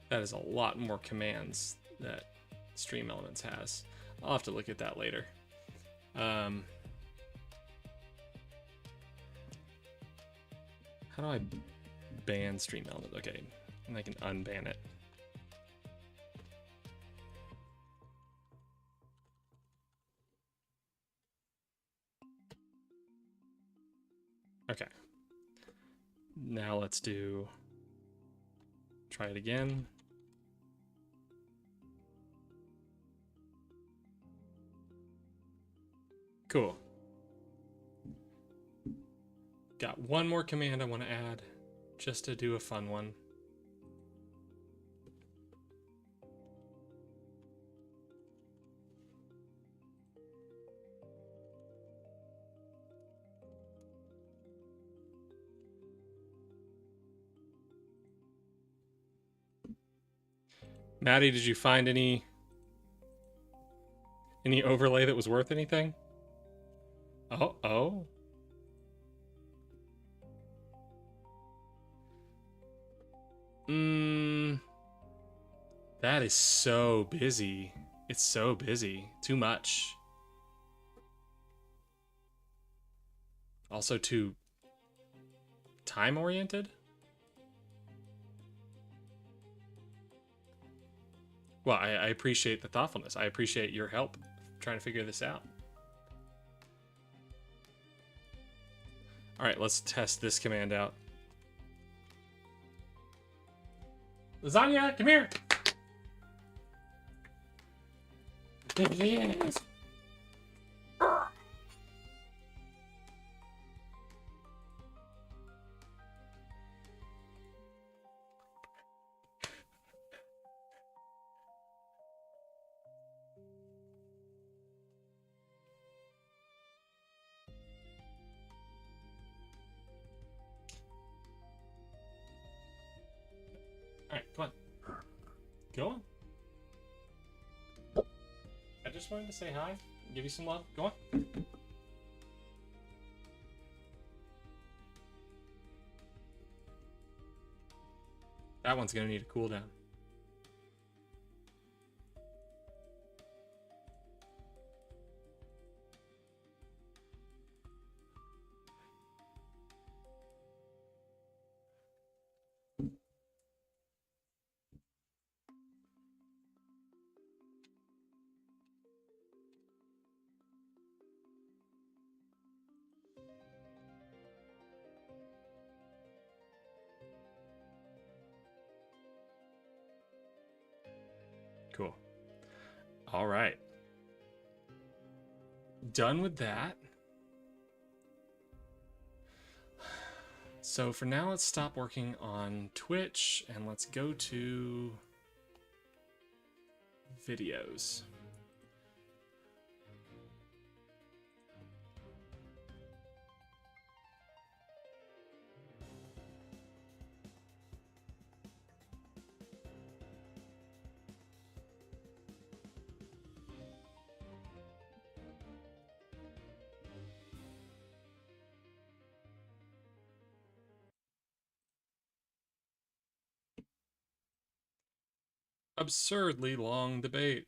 That is a lot more commands that Stream Elements has. I'll have to look at that later. How do I ban Stream Elements? Okay, and I can unban it. Okay. Now let's try it again. Cool. Got one more command I want to add just to do a fun one. Maddie, did you find any overlay that was worth anything? Oh. Mm, that is so busy. It's so busy. Too much. Also too time oriented. Well, I appreciate the thoughtfulness. I appreciate your help trying to figure this out. All right, let's test this command out. Lasagna, come here. There she is. All right, come on. Go on. I just wanted to say hi, give you some love. Go on. That one's gonna need a cooldown. Cool. All right. Done with that. So for now, let's stop working on Twitch and let's go to videos. Absurdly long debate.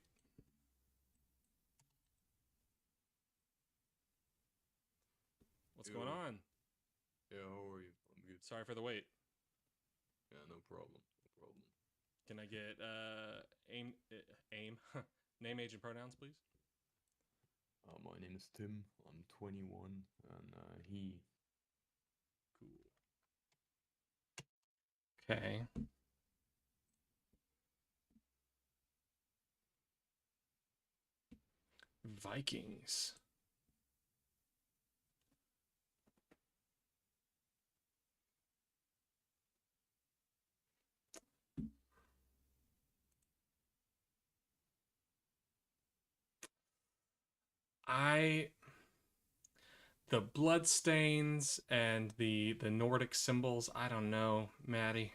What's going on? Yeah, how are you? I'm good. Sorry for the wait. Yeah, no problem. No problem. Can I get aim name, age, and pronouns, please? My name is Tim. I'm 21, and he. Cool. Okay. Vikings. I the bloodstains and the Nordic symbols, I don't know, Maddie.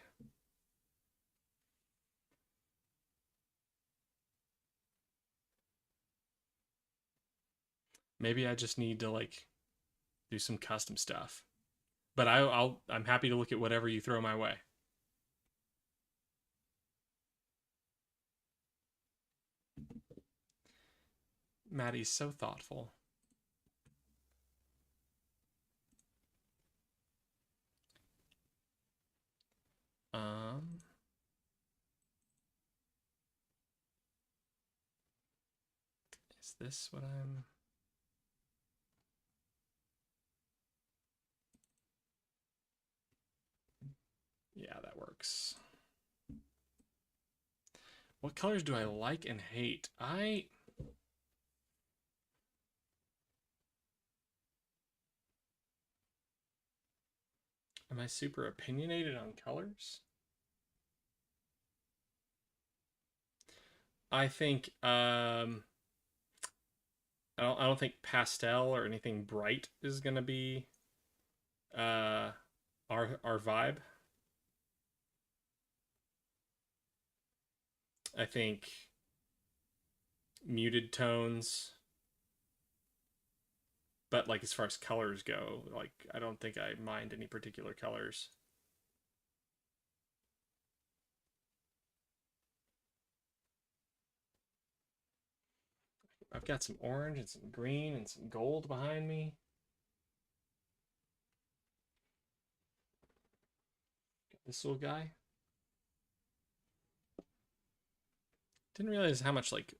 Maybe I just need to like do some custom stuff. But I'm happy to look at whatever you throw my way. Maddie's so thoughtful. Um is this what I'm Yeah, that works. What colors do I like and hate? Am I super opinionated on colors? I think I don't think pastel or anything bright is gonna be uh our vibe. I think muted tones, but like as far as colors go, like I don't think I mind any particular colors. I've got some orange and some green and some gold behind me. Got this little guy. Didn't realize how much like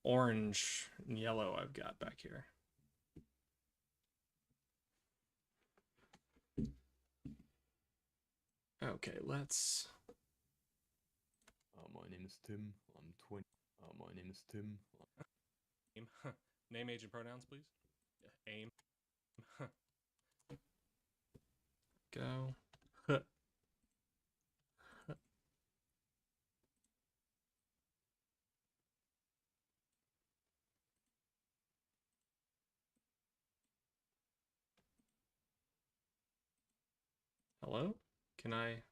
orange and yellow I've got back here. Okay, let's. My name is Tim. I'm 20. My name is Tim. Aim. Name, age, and pronouns, please. Aim. Go. Hello? Can I?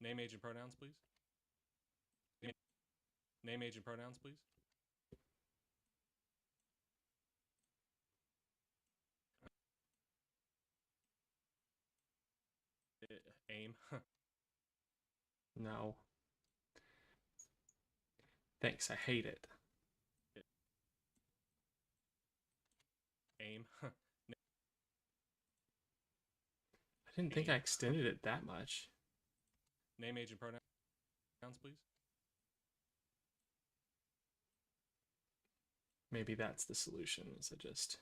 Name, age, and pronouns, please. Name, age, and pronouns, please. Aim. No. Thanks, I hate it. Aim. I didn't think I extended it that much. Name, age, and pronouns, please. Maybe that's the solution, is I just...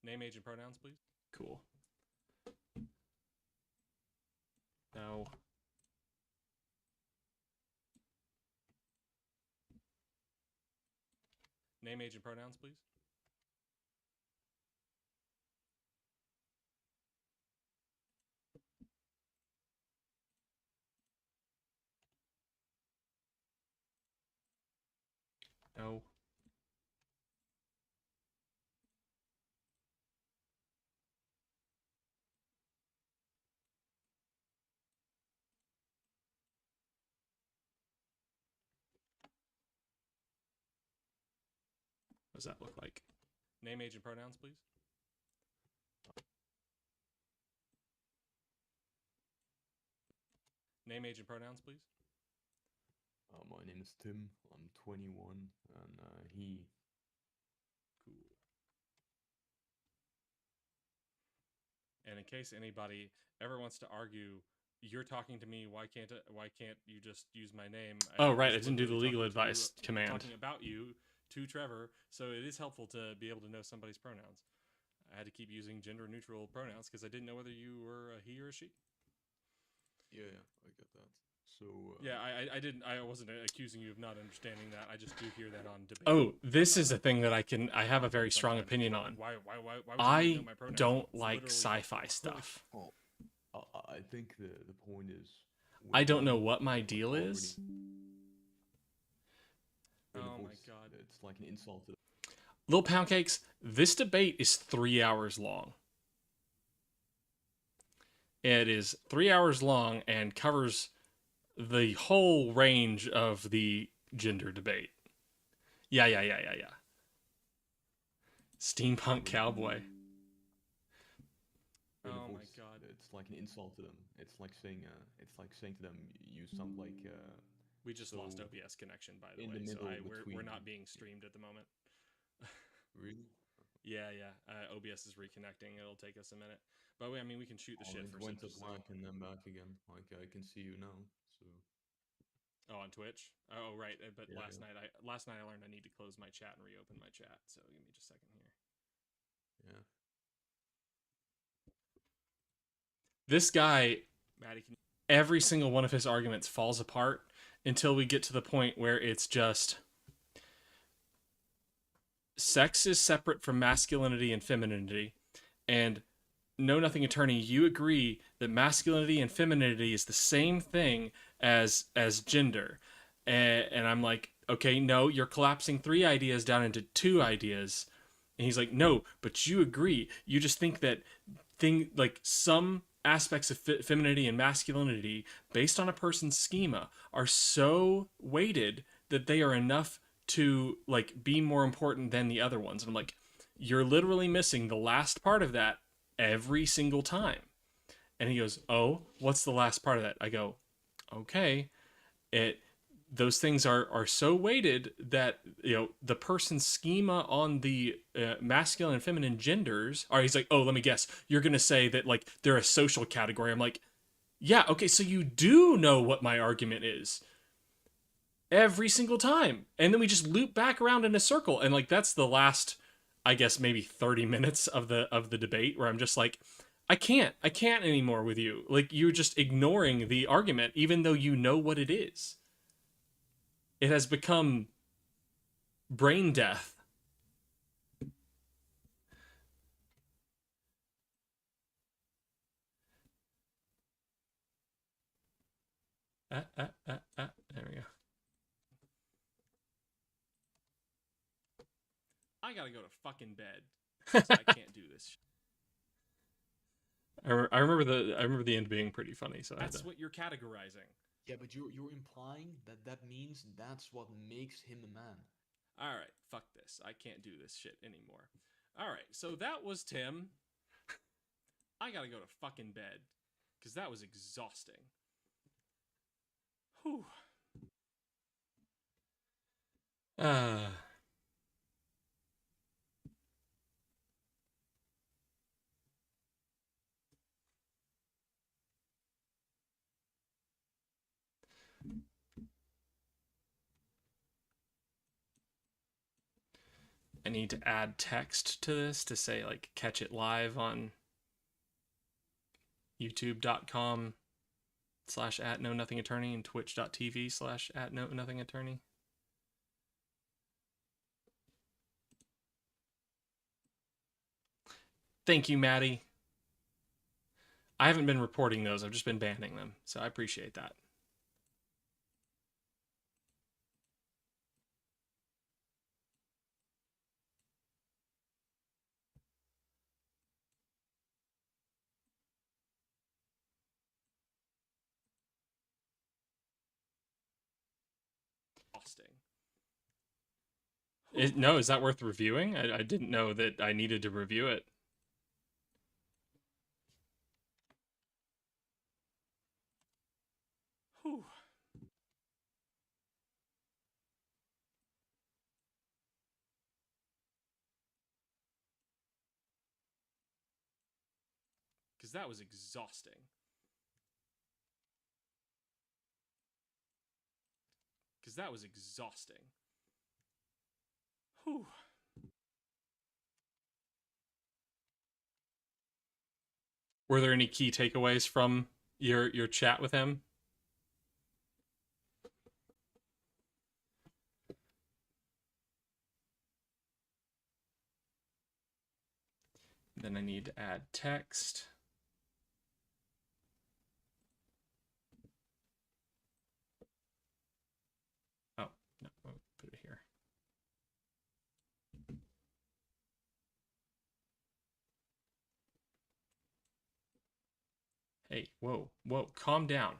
Name, age, and pronouns, please. Cool. No. Name, age, and pronouns, please. No. What does that look like? Name, age, and pronouns, please. Name, age, and pronouns, please. My name is Tim. I'm 21, and he. Cool. And in case anybody ever wants to argue, you're talking to me. Why can't you just use my name? Oh, right. I didn't do the legal advice command. Talking about you to Trevor, so it is helpful to be able to know somebody's pronouns. I had to keep using gender-neutral pronouns because I didn't know whether you were a he or a she. Yeah, I get that. So yeah, I wasn't accusing you of not understanding that. I just do hear that on debate. Oh, this is a thing that I have a very strong opinion on. Why I don't like sci-fi stuff. Well, I think the point is. I don't know what my deal is. Oh my god! It's like an insult to. Little pound cakes. This debate is 3 hours long. It is 3 hours long and covers the whole range of the gender debate. Yeah. Steampunk cowboy. Oh my god! It's like an insult to them. It's like saying to them, you sound like. We just lost OBS connection, by the way, so we're not being streamed at the moment. Really? Yeah. OBS is reconnecting. It'll take us a minute, but I mean, we can shoot the shit for. Went to black and then back again. Like I can see you now. So. Oh, on Twitch? Oh, right. But yeah, last night I learned I need to close my chat and reopen my chat. So give me just a second here. Yeah. This guy, Maddie, every single one of his arguments falls apart until we get to the point where it's just sex is separate from masculinity and femininity, and Know Nothing Attorney, you agree that masculinity and femininity is the same thing as gender. And I'm like, okay, no, you're collapsing 3 ideas down into 2 ideas. And he's like, no, but you agree. You just think that some aspects of femininity and masculinity based on a person's schema are so weighted that they are enough to like be more important than the other ones. And I'm like, you're literally missing the last part of that every single time. And he goes, oh, what's the last part of that? I go, okay, it those things are so weighted that the person's schema on the masculine and feminine genders. Or he's like, oh, let me guess, you're gonna say that like they're a social category. I'm like, yeah, okay, so you do know what my argument is every single time, and then we just loop back around in a circle, and like that's the last, I guess maybe 30 minutes of the debate where I'm just like, I can't anymore with you. Like you're just ignoring the argument even though you know what it is. It has become brain death. There we go. I gotta go to fucking bed. I can't do this. I remember the end being pretty funny. So that's what you're categorizing. Yeah, but you're implying that that means that's what makes him a man. All right, fuck this. I can't do this shit anymore. All right, so that was Tim. I gotta go to fucking bed because that was exhausting. Whew. Uh, I need to add text to this to say like catch it live on youtube.com/at know nothing attorney and twitch.tv/at know nothing attorney. Thank you, Maddie. I haven't been reporting those. I've just been banning them. So I appreciate that. No, is that worth reviewing? I didn't know that I needed to review it. Whew. Because that was exhausting. Because that was exhausting. Whew. Were there any key takeaways from your chat with him? Then I need to add text. Oh, no, I'll put it here. Hey, whoa, calm down.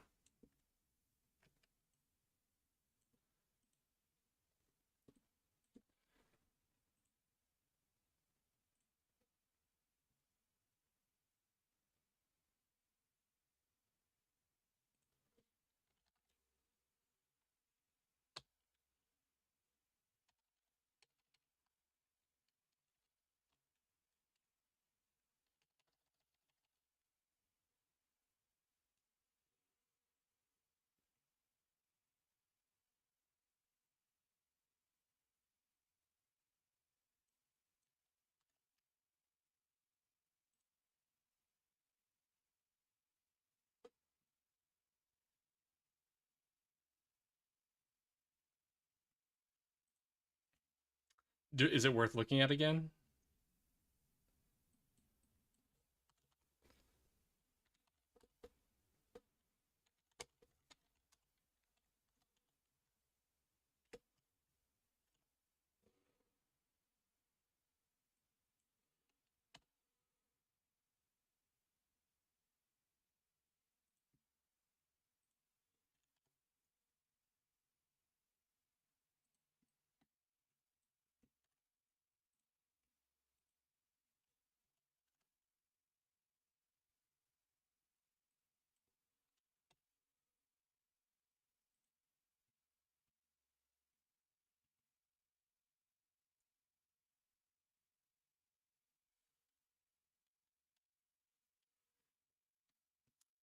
Is it worth looking at again?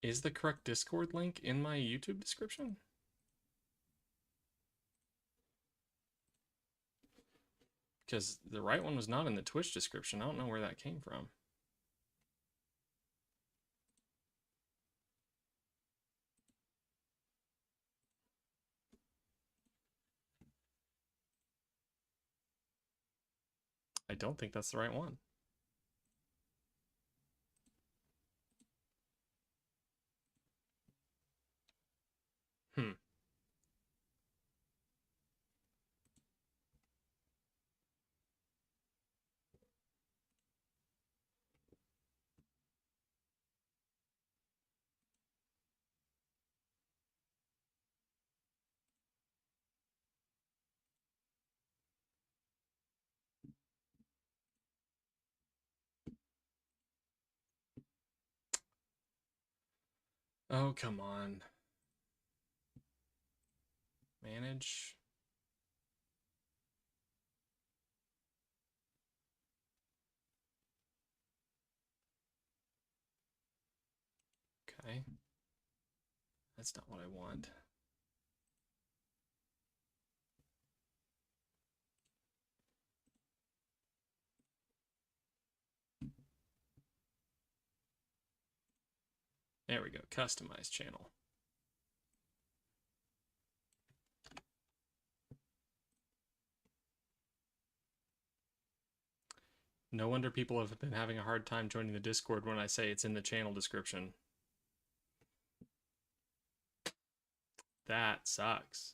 Is the correct Discord link in my YouTube description? Because the right one was not in the Twitch description. I don't know where that came from. I don't think that's the right one. Hmm. Oh, come on. Manage. Okay. That's not what I want. There we go. Customize channel. No wonder people have been having a hard time joining the Discord when I say it's in the channel description. That sucks.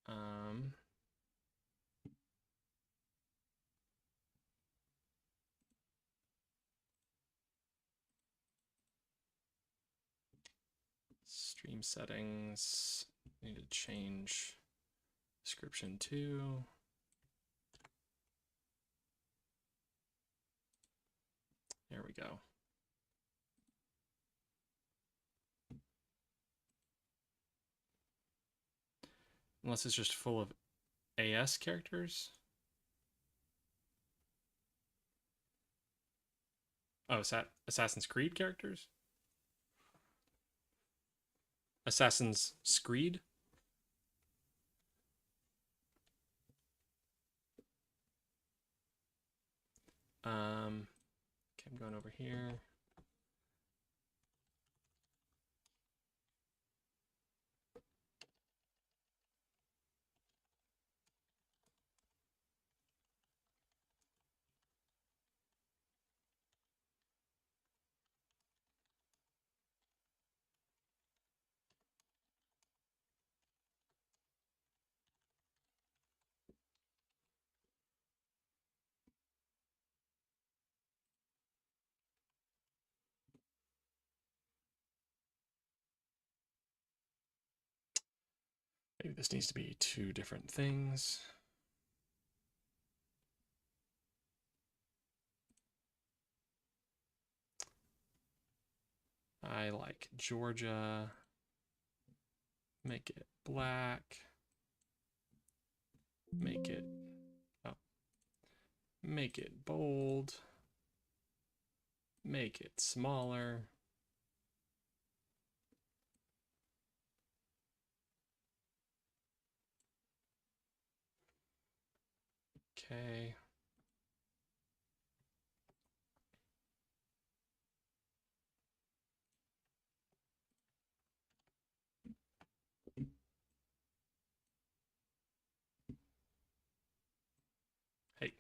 Um, Stream settings. Need to change description to. There we go. Unless it's just full of AS characters. Oh, is that Assassin's Creed characters? Assassin's Creed? Okay, I'm going over here. Maybe this needs to be two different things. I like Georgia. Make it black. Make it, oh, make it bold. Make it smaller. Okay. Hey.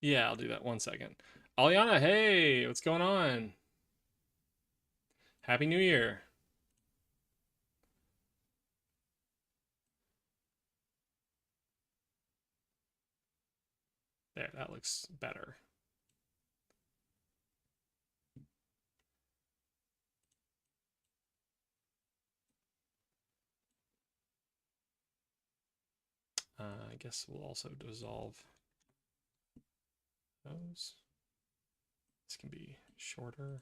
Yeah, I'll do that. 1 second. Aliana, hey, what's going on? Happy New Year. There, that looks better. I guess we'll also dissolve those. This can be shorter.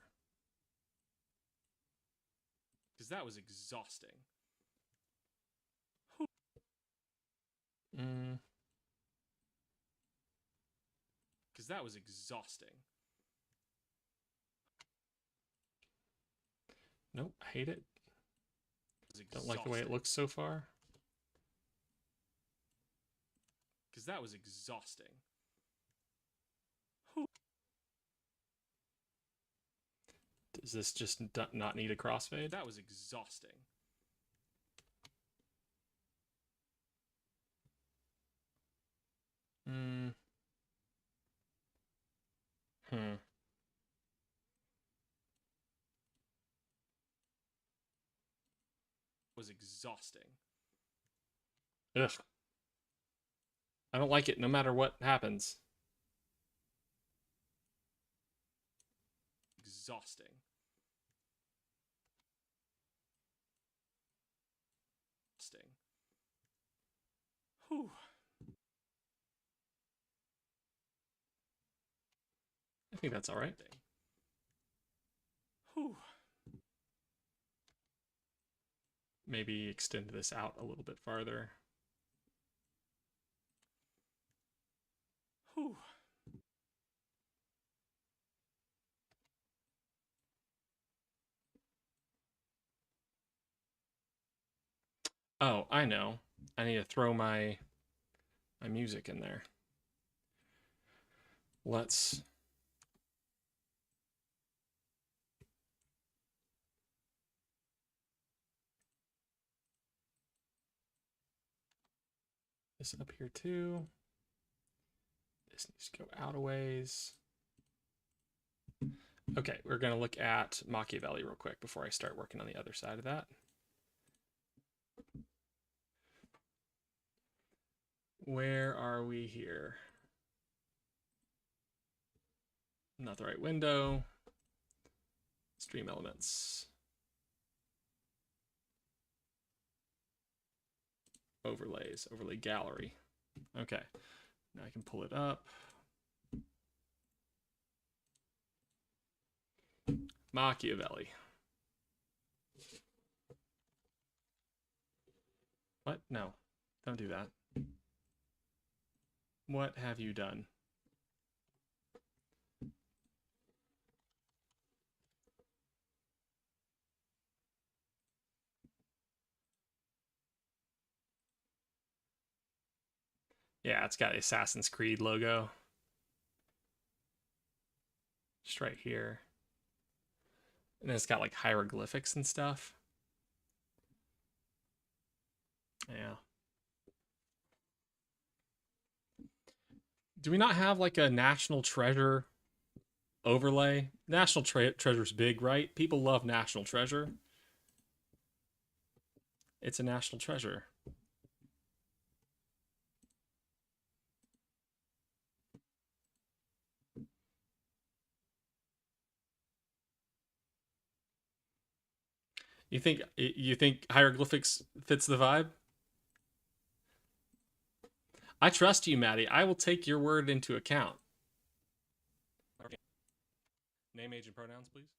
Because that was exhausting. Because that was exhausting. Nope, I hate it. Don't like the way it looks so far. Because that was exhausting. Does this just not need a crossfade? That was exhausting. Was exhausting. Ugh. I don't like it no matter what happens. Exhausting. Whew. I think that's all right. Whew. Maybe extend this out a little bit farther. Whew. Oh, I know. I need to throw my music in there. Let's this up here too. This needs to go out a ways. Okay, we're going to look at Machiavelli real quick before I start working on the other side of that. Where are we here? Not the right window. Stream elements. Overlays, overlay gallery. Okay, now I can pull it up. Machiavelli. What? No, don't do that. What have you done? Yeah, it's got the Assassin's Creed logo. Just right here. And then it's got like hieroglyphics and stuff. Yeah. Do we not have like a national treasure overlay? National treasure's big, right? People love national treasure. It's a national treasure. You think hieroglyphics fits the vibe? I trust you, Maddie. I will take your word into account. Name, age, and pronouns, please.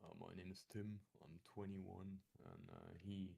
My name is Tim. I'm 21, and he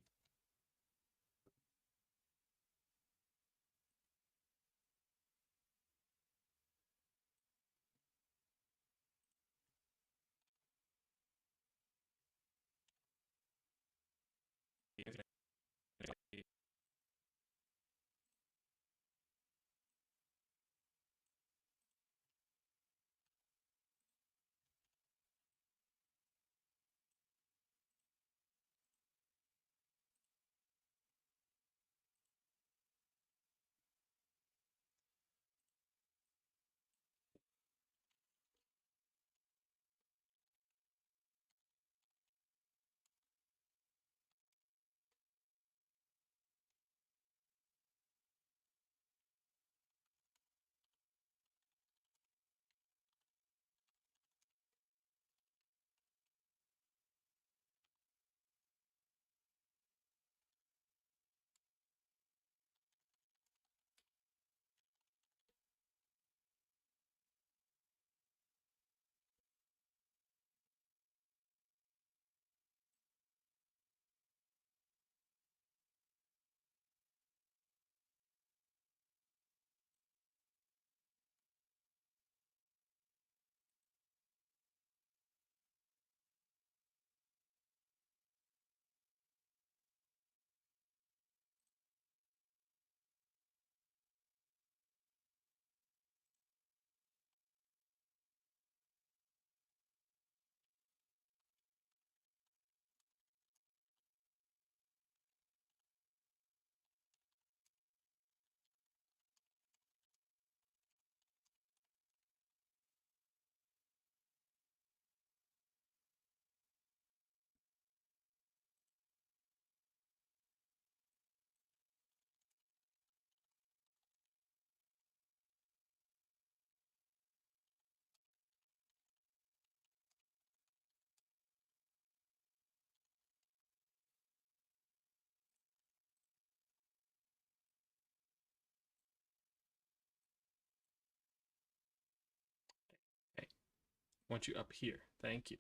want you up here. Thank you.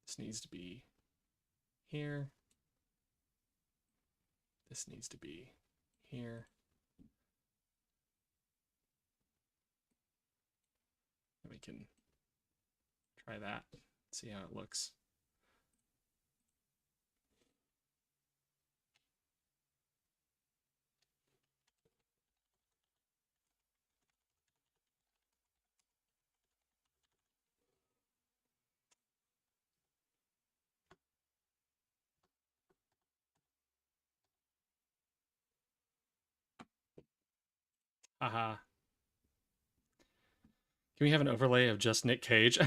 This needs to be here. This needs to be here. And we can try that, see how it looks. Haha. Can we have an overlay of just Nick Cage?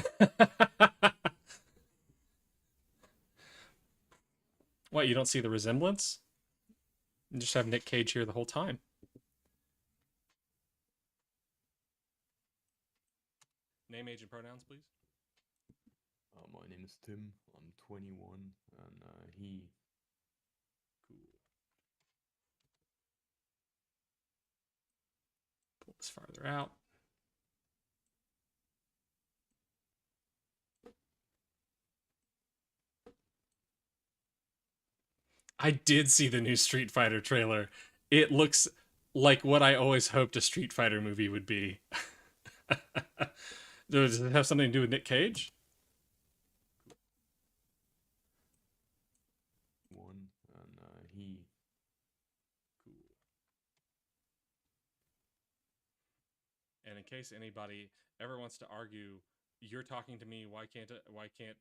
What, you don't see the resemblance? You just have Nick Cage here the whole time. Name, age, and pronouns, please. My name is Tim. I'm 21, and he. Cool. Pull this farther out. I did see the new Street Fighter trailer. It looks like what I always hoped a Street Fighter movie would be. Does it have something to do with Nick Cage? One, and he. Cool. And in case anybody ever wants to argue, you're talking to me, why can't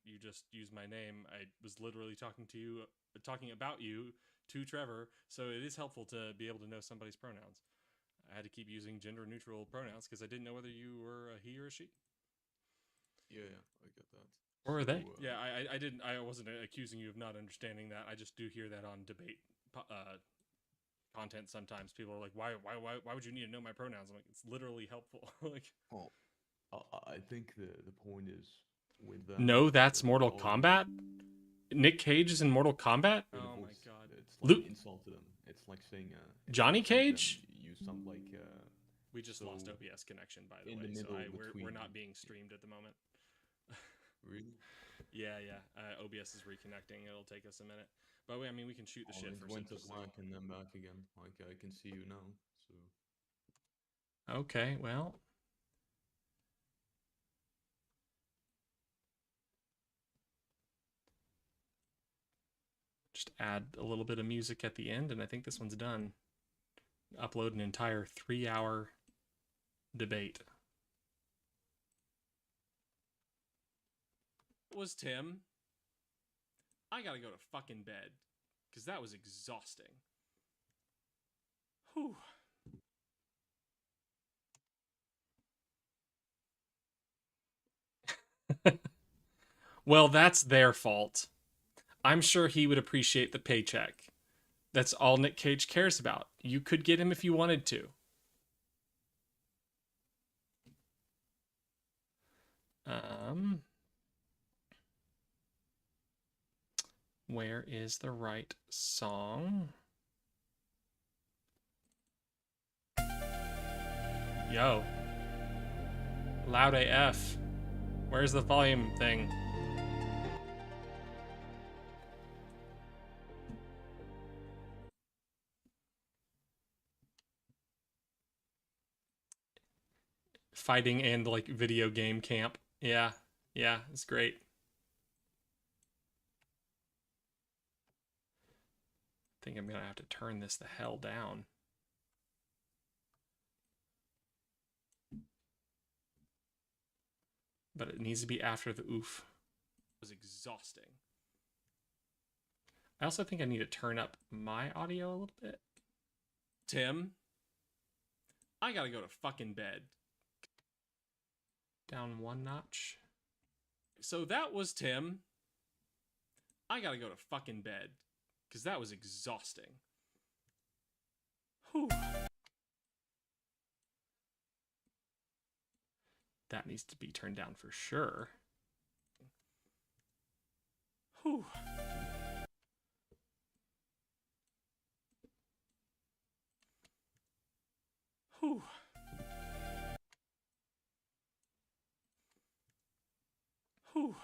you just use my name? I was literally talking to you, talking about you to Trevor, so it is helpful to be able to know somebody's pronouns. I had to keep using gender neutral pronouns because I didn't know whether you were a he or a she. Yeah, I get that. Or are they? Yeah, I wasn't accusing you of not understanding that. I just do hear that on debate content sometimes. People are like, why would you need to know my pronouns? I'm like, it's literally helpful. Like, oh, I think the point is with that. No, that's Mortal Kombat. Nick Cage is in Mortal Kombat. Oh my god! It's like insult to them. It's like saying Johnny Cage. You sound like. We just lost OBS connection, by the way. We're not being streamed at the moment. Really? Yeah. OBS is reconnecting. It'll take us a minute, but we can shoot the shit for went to black and then back again. Like I can see you now. So. Okay, well. Just add a little bit of music at the end, and I think this one's done. Upload an entire 3-hour debate. Was Tim? I gotta go to fucking bed, because that was exhausting. Whew. Well, that's their fault. I'm sure he would appreciate the paycheck. That's all Nick Cage cares about. You could get him if you wanted to. Where is the right song? Yo. Loud AF. Where's the volume thing? Fighting and like video game camp. Yeah, it's great. I think I'm gonna have to turn this the hell down. But it needs to be after the oof. It was exhausting. I also think I need to turn up my audio a little bit. Tim, I gotta go to fucking bed. Down one notch. So that was Tim. I gotta go to fucking bed, because that was exhausting. Whew. That needs to be turned down for sure. Whew. Whew.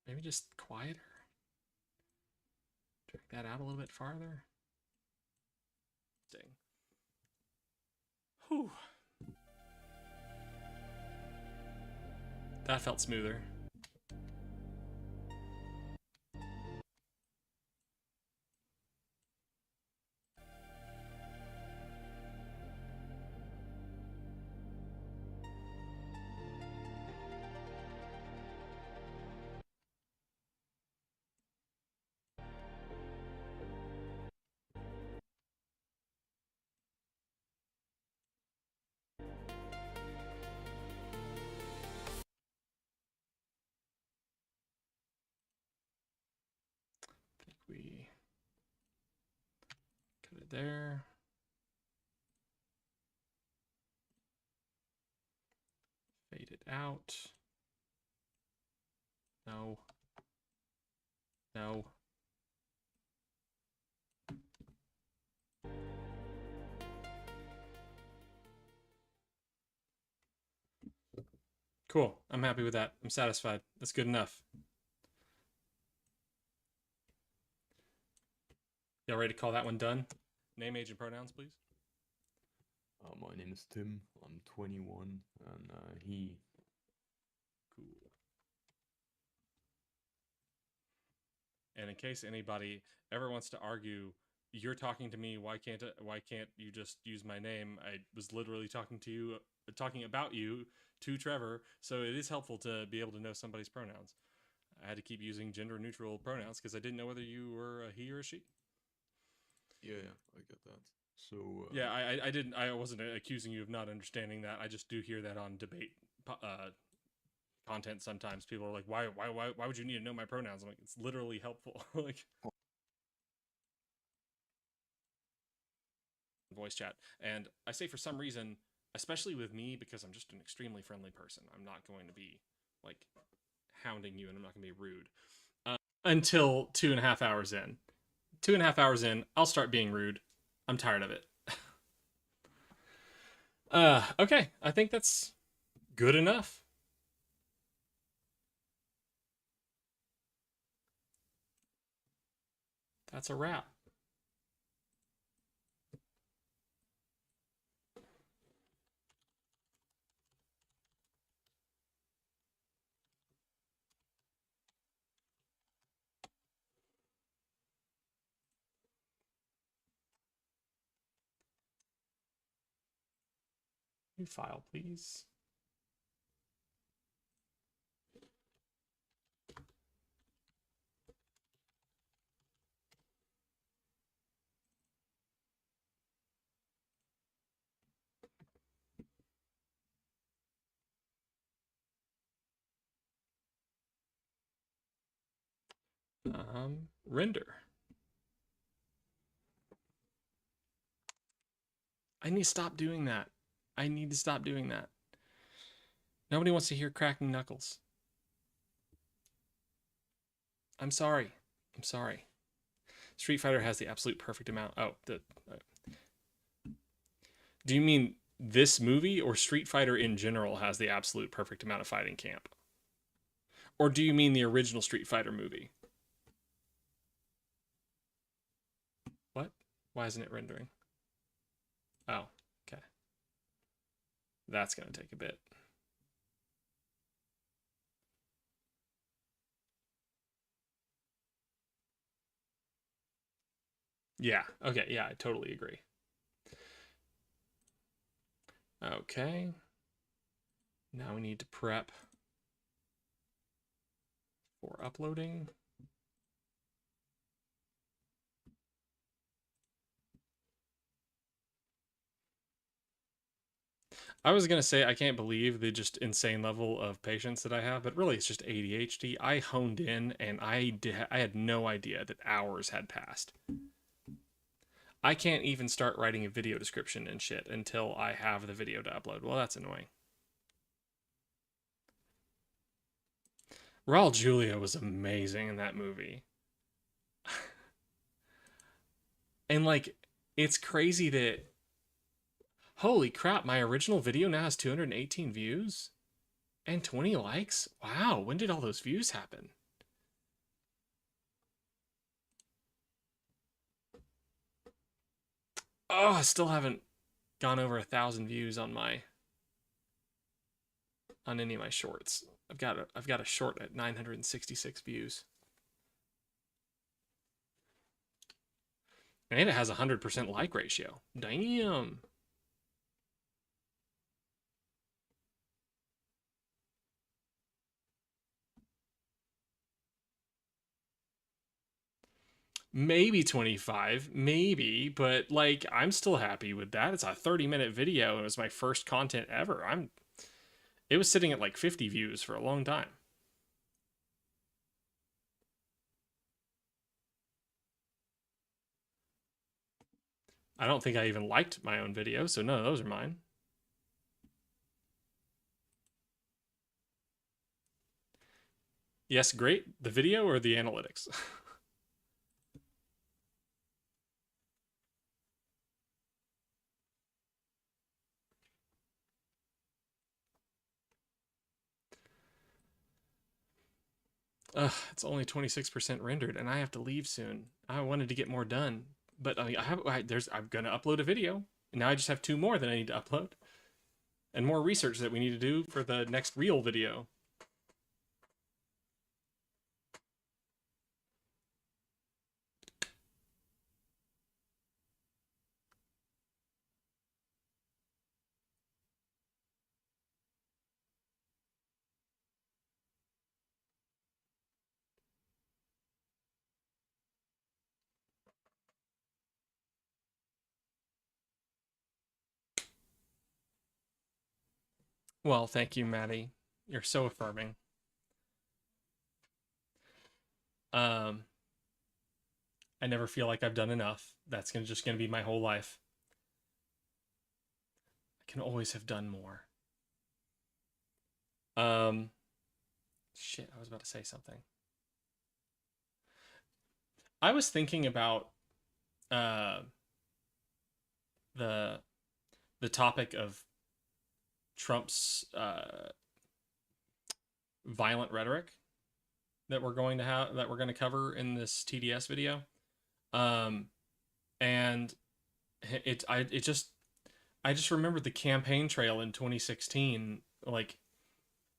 Maybe just quieter. Drag that out a little bit farther. Dang. Whew. That felt smoother. I think we cut it there. Fade it out. No. No. Cool. I'm happy with that. I'm satisfied. That's good enough. Y'all ready to call that one done? Name, age, and pronouns, please. My name is Tim. I'm 21, and he. Cool. And in case anybody ever wants to argue, you're talking to me, why can't you just use my name? I was literally talking about you to Trevor, so it is helpful to be able to know somebody's pronouns. I had to keep using gender neutral pronouns because I didn't know whether you were a he or a she. Yeah, I get that. So. Yeah, I wasn't accusing you of not understanding that. I just do hear that on debate content sometimes. People are like, why would you need to know my pronouns? I'm like, it's literally helpful. Like voice chat. And I say for some reason, especially with me, because I'm just an extremely friendly person, I'm not going to be like hounding you and I'm not going to be rude until 2.5 hours in. 2.5 hours in, I'll start being rude. I'm tired of it. Okay, I think that's good enough. That's a wrap. New file, please. Render. I need to stop doing that. I need to stop doing that. Nobody wants to hear cracking knuckles. I'm sorry. I'm sorry. Street Fighter has the absolute perfect amount. Oh, do you mean this movie or Street Fighter in general has the absolute perfect amount of fighting camp? Or do you mean the original Street Fighter movie? What? Why isn't it rendering? Oh, okay. That's going to take a bit. Yeah, okay, yeah, I totally agree. Okay. Now we need to prep for uploading. I was going to say, I can't believe the just insane level of patience that I have, but really it's just ADHD. I honed in and I had no idea that hours had passed. I can't even start writing a video description and shit until I have the video to upload. Well, that's annoying. Raul Julia was amazing in that movie. And like, it's crazy that, holy crap, my original video now has 218 views. And 20 likes? Wow, when did all those views happen? Oh, I still haven't gone over 1,000 views on any of my shorts. I've got a short at 966 views. And it has a 100% like ratio. Damn. Maybe 25, maybe, but like I'm still happy with that. It's a 30-minute video. It was my first content ever. It was sitting at like 50 views for a long time. I don't think I even liked my own video, so none of those are mine. Yes, great. The video or the analytics? Ugh, it's only 26% rendered, and I have to leave soon. I wanted to get more done, but I mean, I'm gonna upload a video, and now I just have 2 more that I need to upload, and more research that we need to do for the next real video. Well, thank you, Maddie. You're so affirming. Um, I never feel like I've done enough. That's just gonna be my whole life. I can always have done more. Um, shit, I was about to say something. I was thinking about uh the the topic of Trump's violent rhetoric that we're going to cover in this TDS video. Um, and I just remembered the campaign trail in 2016, like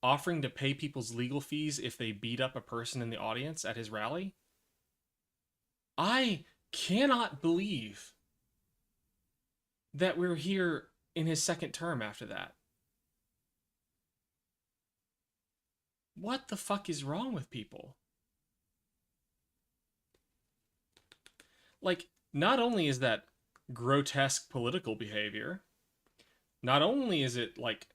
offering to pay people's legal fees if they beat up a person in the audience at his rally. I cannot believe that we're here in his second term after that. What the fuck is wrong with people? Like, not only is that grotesque political behavior, not only is it like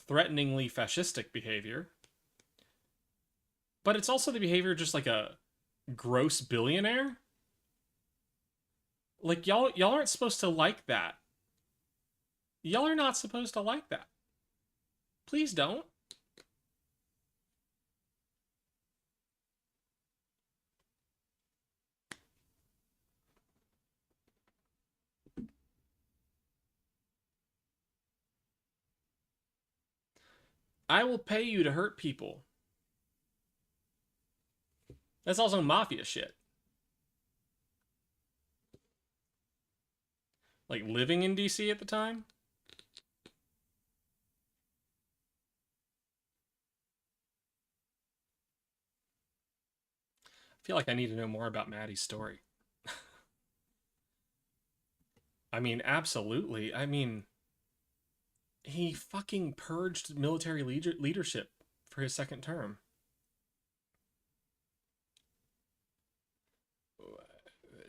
threateningly fascistic behavior, but it's also the behavior just like a gross billionaire. Like y'all aren't supposed to like that. Y'all are not supposed to like that. Please don't. I will pay you to hurt people. That's also mafia shit. Like living in DC at the time. I feel like I need to know more about Maddie's story. I mean, absolutely. I mean, he fucking purged military leadership for his second term.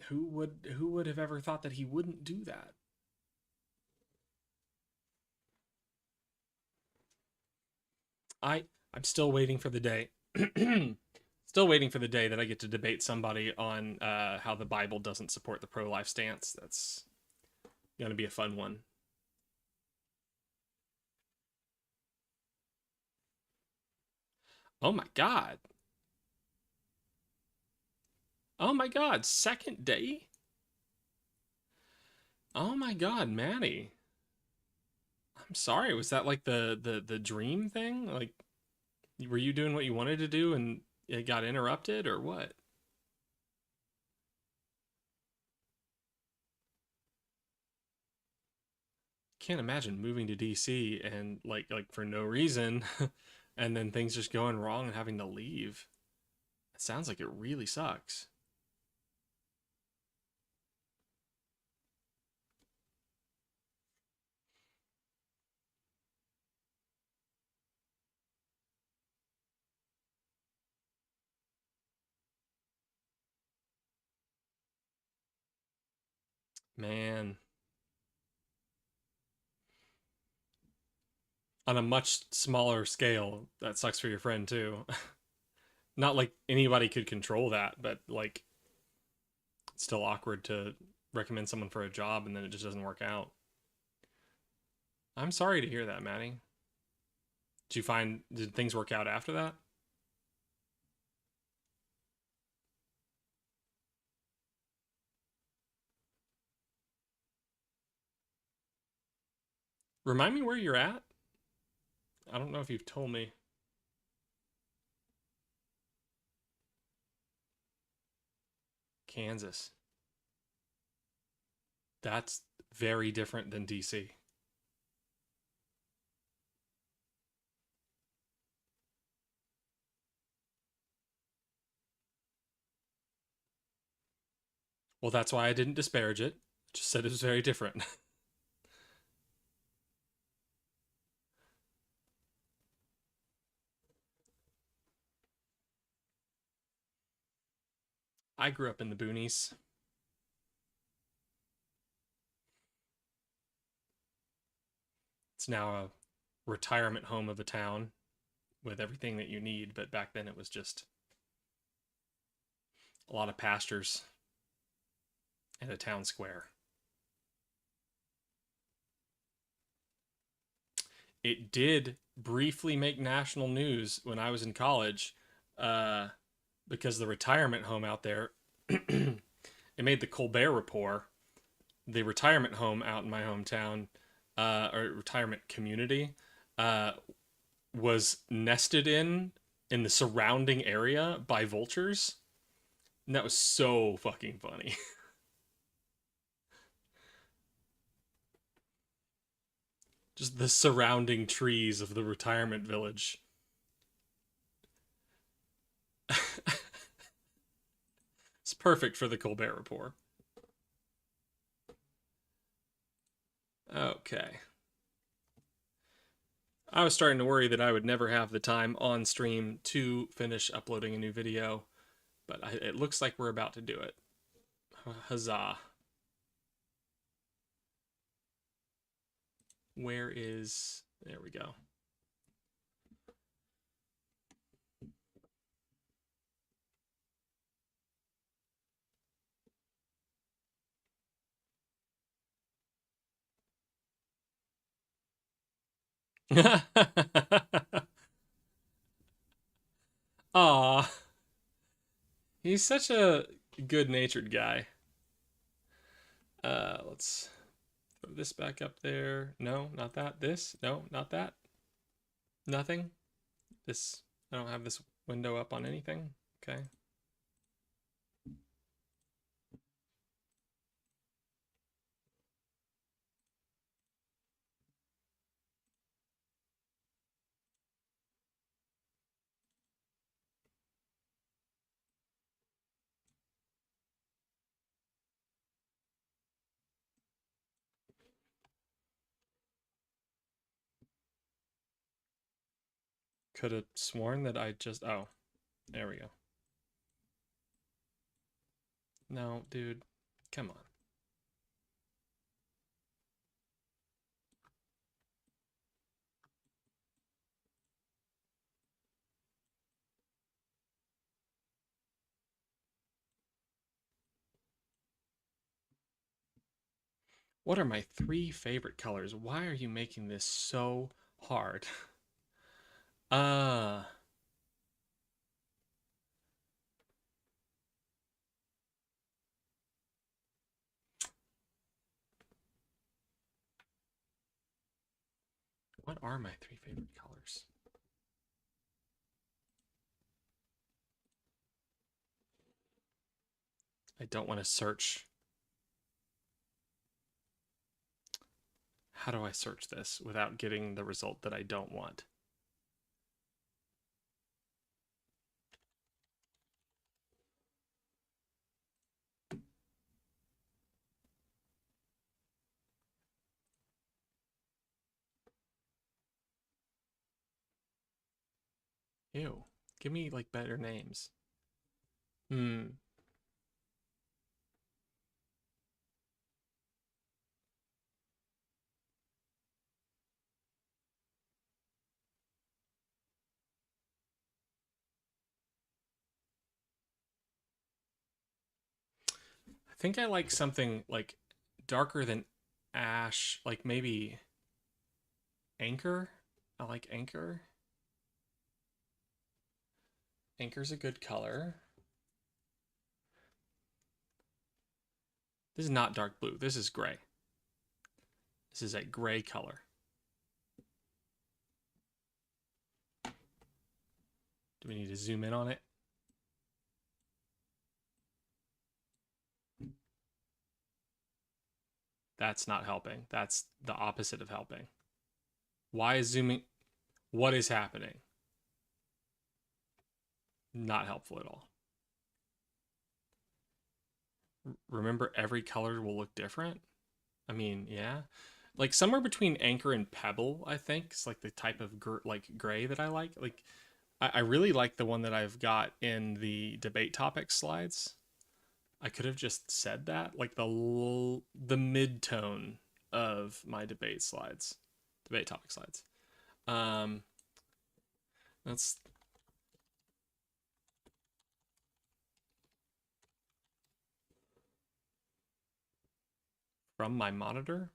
Who would have ever thought that he wouldn't do that? I'm still waiting for the day. Still waiting for the day that I get to debate somebody on how the Bible doesn't support the pro-life stance. That's gonna be a fun one. Oh my god. Oh my god, second day? Oh my god, Maddie. I'm sorry. Was that like the dream thing? Like, were you doing what you wanted to do and it got interrupted, or what? Can't imagine moving to DC and like for no reason, and then things just going wrong and having to leave. It sounds like it really sucks. Man, on a much smaller scale, that sucks for your friend too. Not like anybody could control that, but like it's still awkward to recommend someone for a job and then it just doesn't work out. I'm sorry to hear that, Maddie. Did things work out after that? Remind me where you're at? I don't know if you've told me. Kansas. That's very different than DC. Well, that's why I didn't disparage it. I just said it was very different. I grew up in the boonies. It's now a retirement home of a town with everything that you need, but back then it was just a lot of pastures and a town square. It did briefly make national news when I was in college uh, because the retirement home out there, it made the Colbert Report. The retirement home out in my hometown, or retirement community, uh, was nested in the surrounding area by vultures. And that was so fucking funny. Just the surrounding trees of the retirement village. It's perfect for the Colbert Report. Okay. I was starting to worry that I would never have the time on stream to finish uploading a new video, but it looks like we're about to do it. Huzzah. Where is. There we go. Aw, he's such a good natured guy. Let's throw this back up there. No, not that. This. No, not that. Nothing. This. I don't have this window up on anything. Okay. Could have sworn that I just. Oh, there we go. No, dude. Come on. What are my three favorite colors? Why are you making this so hard? Uh, What are my 3 favorite colors? I don't want to search. How do I search this without getting the result that I don't want? Ew. Give me like better names. Hmm. I think I like something like darker than ash, like maybe Anchor. I like Anchor. Anchor's a good color. This is not dark blue. This is gray. This is a gray color. Do we need to zoom in on it? That's not helping. That's the opposite of helping. Why is zooming? What is happening? Not helpful at all. Remember, every color will look different. I mean, yeah, like somewhere between Anchor and Pebble, I think is like the type of like gray that I like. Like, I really like the one that I've got in the debate topic slides. I could have just said that, like the mid tone of my debate topic slides. Um, that's from my monitor,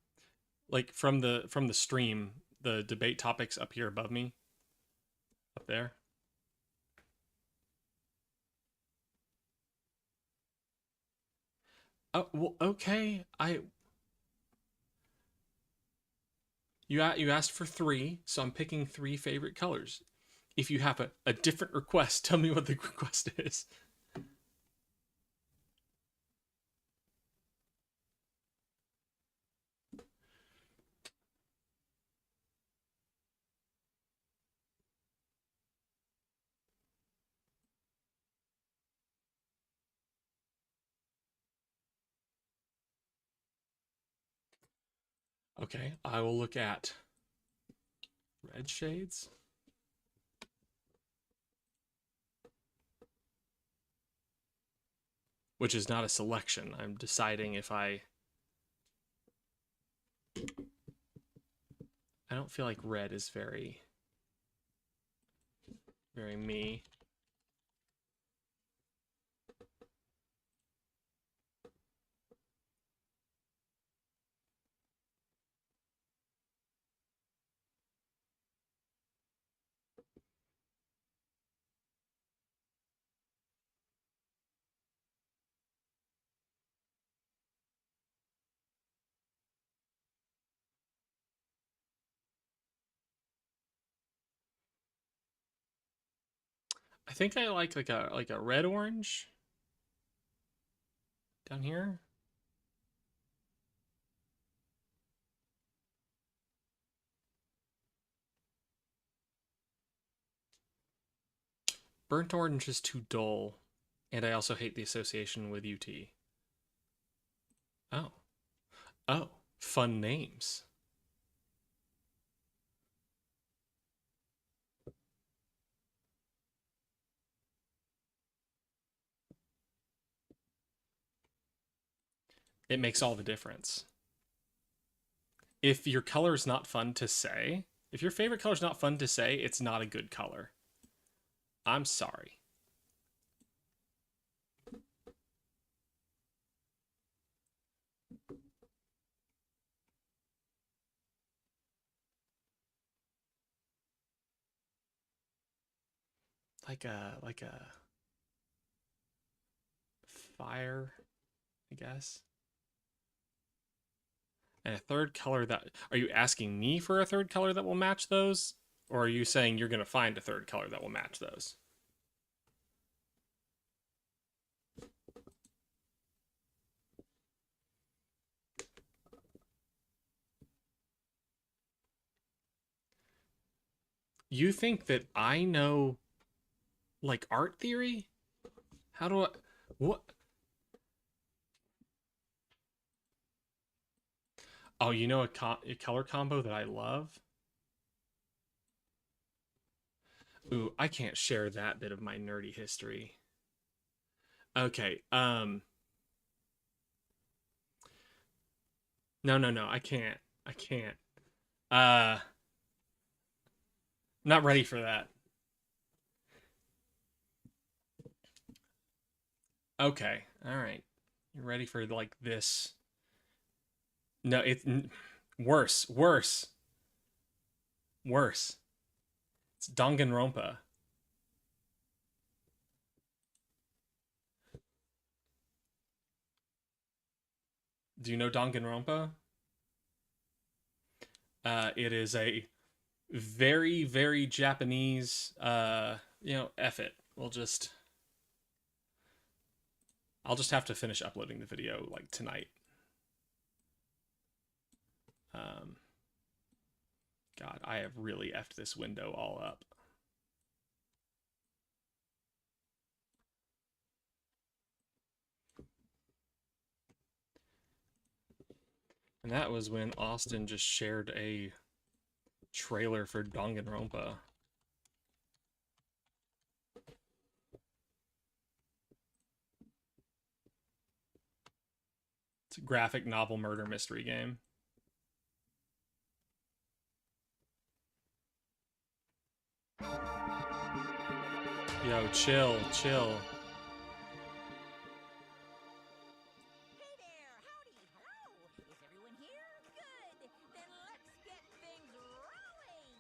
like from the stream, the debate topics up here above me, up there. Oh well, okay. You asked for 3, so I'm picking 3 favorite colors. If you have a different request, tell me what the request is. Okay, I will look at red shades. Which is not a selection. I'm deciding if I don't feel like red is very me. I think I like a red orange down here. Burnt orange is too dull, and I also hate the association with UT. Oh. Oh, fun names. It makes all the difference. If your color is not fun to say, if your favorite color is not fun to say, it's not a good color. I'm sorry. Like a fire, I guess. And a third color that... Are you asking me for a third color that will match those? Or are you saying you're going to find a third color that will match those? You think that I know, like, art theory? How do I... What? Oh, you know a color combo that I love? Ooh, I can't share that bit of my nerdy history. Okay, no, I can't. I can't. Uh, not ready for that. Okay, all right. You ready for like this? No, it's worse, worse, worse. It's Danganronpa. Do you know Danganronpa? It is a very, very Japanese. F it. I'll just have to finish uploading the video like tonight. Um, God, I have really effed this window all up. And that was when Austin just shared a trailer for Danganronpa. It's a graphic novel murder mystery game. Yo, chill, chill. Hey there, howdy, hello. Is everyone here? Good. Then let's get things rolling.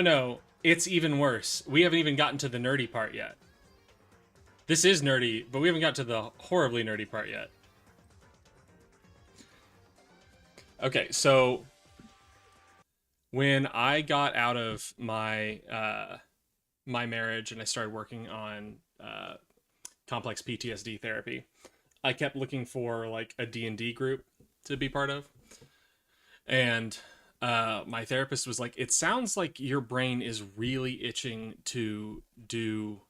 No, it's even worse. We haven't even gotten to the nerdy part yet. This is nerdy, but we haven't got to the horribly nerdy part yet. Okay, so when I got out of my my marriage and I started working on complex PTSD therapy, I kept looking for like a D&D group to be part of. And my therapist was like, it sounds like your brain is really itching to do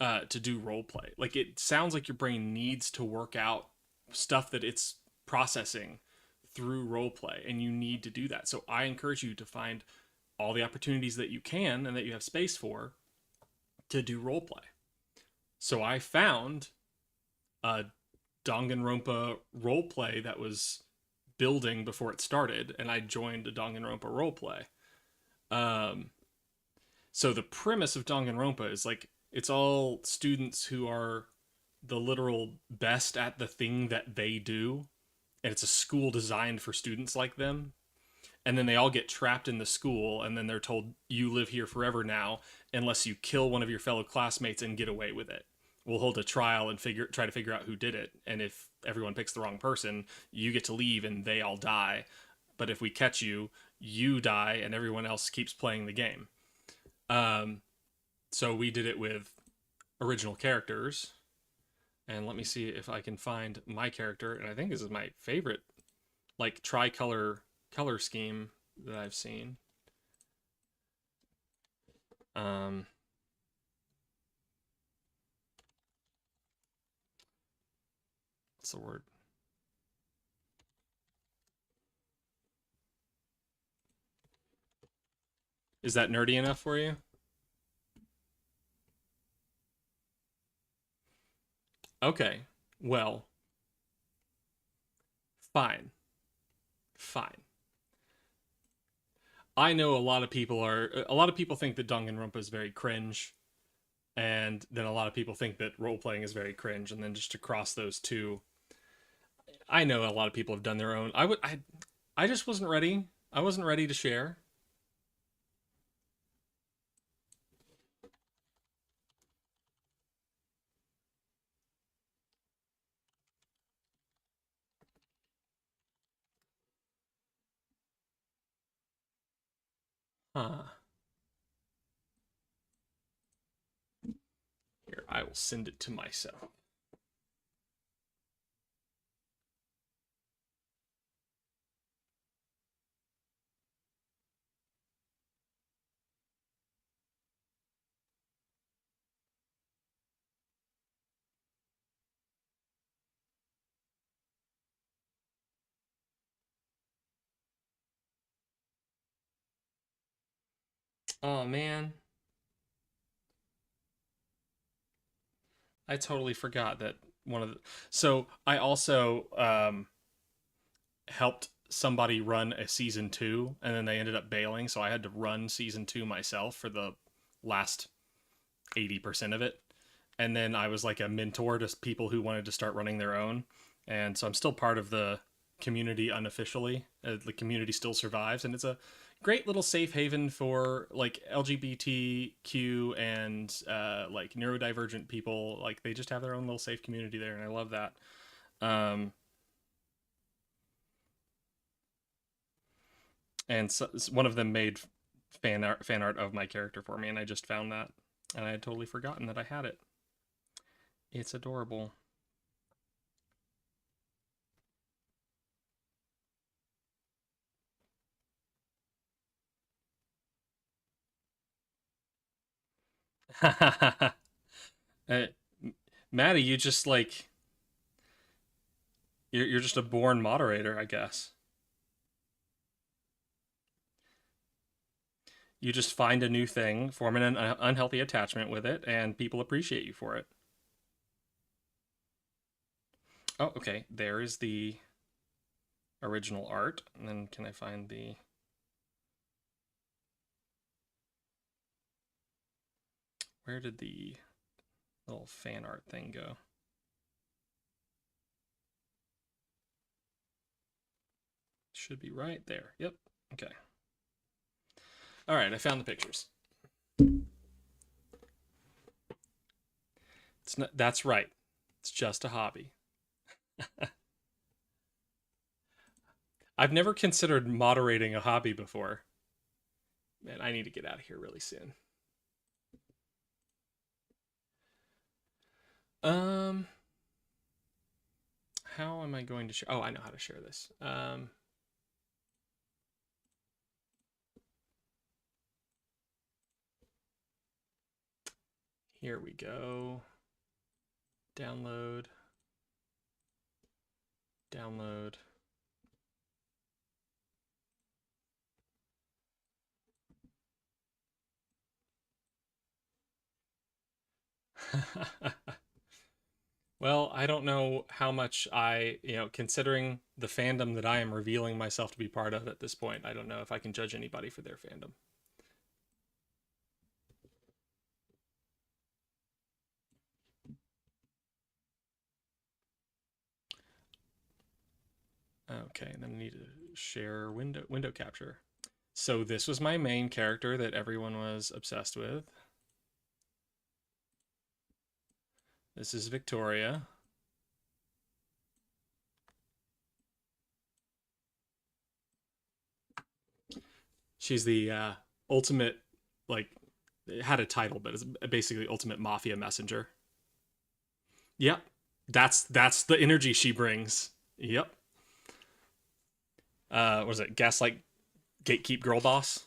role play. Like it sounds like your brain needs to work out stuff that it's processing through role play, and you need to do that. So I encourage you to find all the opportunities that you can and that you have space for to do role play. So I found a Danganronpa role play that was building before it started, and I joined a Danganronpa role play. Um, so the premise of Danganronpa is like it's all students who are the literal best at the thing that they do, and it's a school designed for students like them. And then they all get trapped in the school, and then they're told, you live here forever now unless you kill one of your fellow classmates and get away with it. We'll hold a trial and try to figure out who did it, and if everyone picks the wrong person, you get to leave and they all die. But if we catch you, you die and everyone else keeps playing the game. So we did it with original characters, and let me see if I can find my character. And I think this is my favorite, like, tricolor color scheme that I've seen. What's the word? Is that nerdy enough for you? Okay, well, fine. Fine. I know a lot of people think that Danganronpa is very cringe, and then a lot of people think that role playing is very cringe, and then just to cross those two, I know a lot of people have done their own. I just wasn't ready. I wasn't ready to share. Huh. Here, I will send it to myself. Oh man, I totally forgot that one of the. So I also helped somebody run a season two, and then they ended up bailing, so I had to run season two myself for the last 80% of it. And then I was like a mentor to people who wanted to start running their own. And so I'm still part of the community unofficially. The community still survives, and it's a great little safe haven for like LGBTQ and like neurodivergent people. Like they just have their own little safe community there, and I love that. Um, and so, one of them made fan art of my character for me, and I just found that, and I had totally forgotten that I had it. It's adorable. uh, Maddie, you just like you're just a born moderator, I guess. You just find a new thing, form an unhealthy attachment with it, and people appreciate you for it. Oh, okay. There is the original art. And then can I find the. Where did the little fan art thing go? Should be right there. Yep. Okay. All right. I found the pictures. It's not, that's right. It's just a hobby. I've never considered moderating a hobby before. Man, I need to get out of here really soon. Um, how am I going to share? Oh, I know how to share this. Here we go. Download. Download. Well, I don't know how much considering the fandom that I am revealing myself to be part of at this point, I don't know if I can judge anybody for their fandom. Okay, and then I need to share window capture. So this was my main character that everyone was obsessed with. This is Victoria. She's the ultimate, like, it had a title, but it's basically ultimate mafia messenger. Yep, that's the energy she brings. Yep. Was it Gaslight Gatekeep Girl Boss?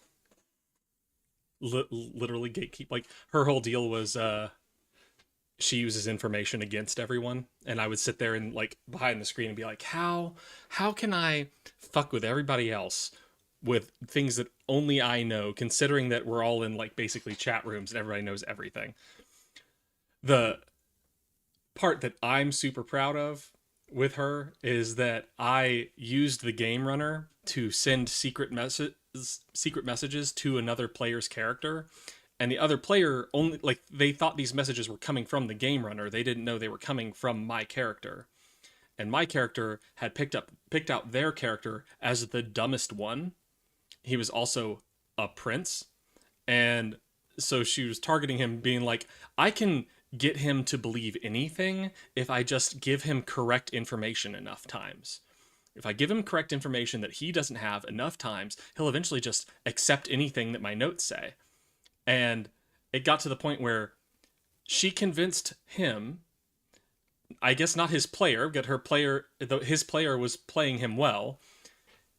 Literally gatekeep. Like her whole deal was she uses information against everyone, and I would sit there and like behind the screen and be like, how can I fuck with everybody else with things that only I know, considering that we're all in like basically chat rooms and everybody knows everything. The part that I'm super proud of with her is that I used the game runner to send secret messages to another player's character, and the other player only like they thought these messages were coming from the game runner. They didn't know they were coming from my character. And my character had picked out their character as the dumbest one. He was also a prince, and so she was targeting him, being like, I can get him to believe anything if I just give him correct information enough times. If I give him correct information that he doesn't have enough times, he'll eventually just accept anything that my notes say. And it got to the point where she convinced him, I guess not his player, but his player was playing him well,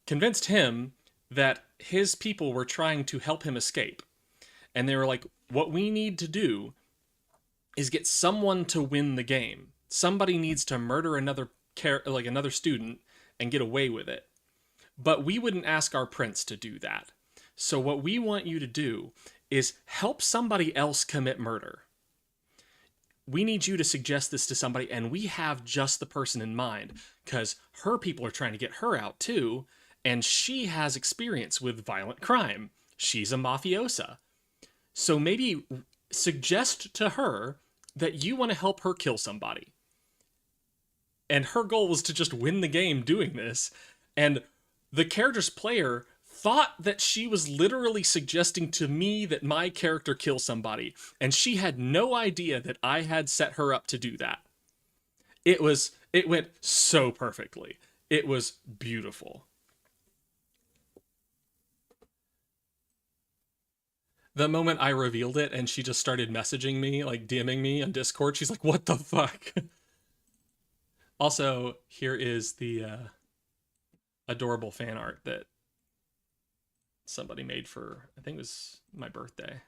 convinced him that his people were trying to help him escape. And they were like, what we need to do is get someone to win the game. Somebody needs to murder another student and get away with it. But we wouldn't ask our prince to do that. So what we want you to do is help somebody else commit murder. We need you to suggest this to somebody, and we have just the person in mind, because her people are trying to get her out too, and she has experience with violent crime. She's a mafiosa. So maybe suggest to her that you want to help her kill somebody. And her goal was to just win the game doing this. And the character's player thought that she was literally suggesting to me that my character kill somebody. And she had no idea that I had set her up to do that. It went so perfectly. It was beautiful. The moment I revealed it and she just started messaging me, like DMing me on Discord, she's like, what the fuck? Also, here is the adorable fan art that somebody made for, I think it was my birthday.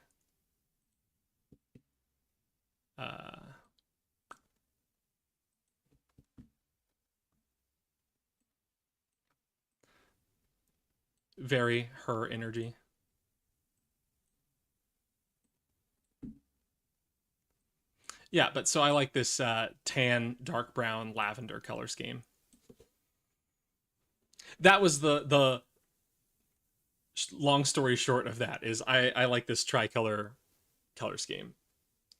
Very her energy. Yeah, but so I like this tan, dark brown, lavender color scheme. That was the long story short of that is I like this tricolor color scheme.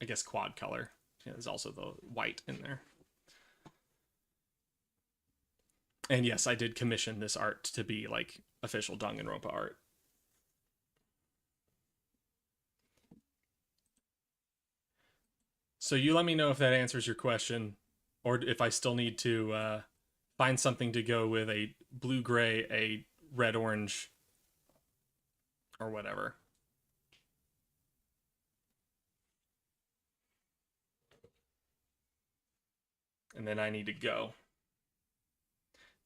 I guess quad color. Yeah, there's also the white in there. And yes, I did commission this art to be like official Danganronpa art. So you let me know if that answers your question, or if I still need to find something to go with a blue-gray, a red-orange, or whatever. And then I need to go.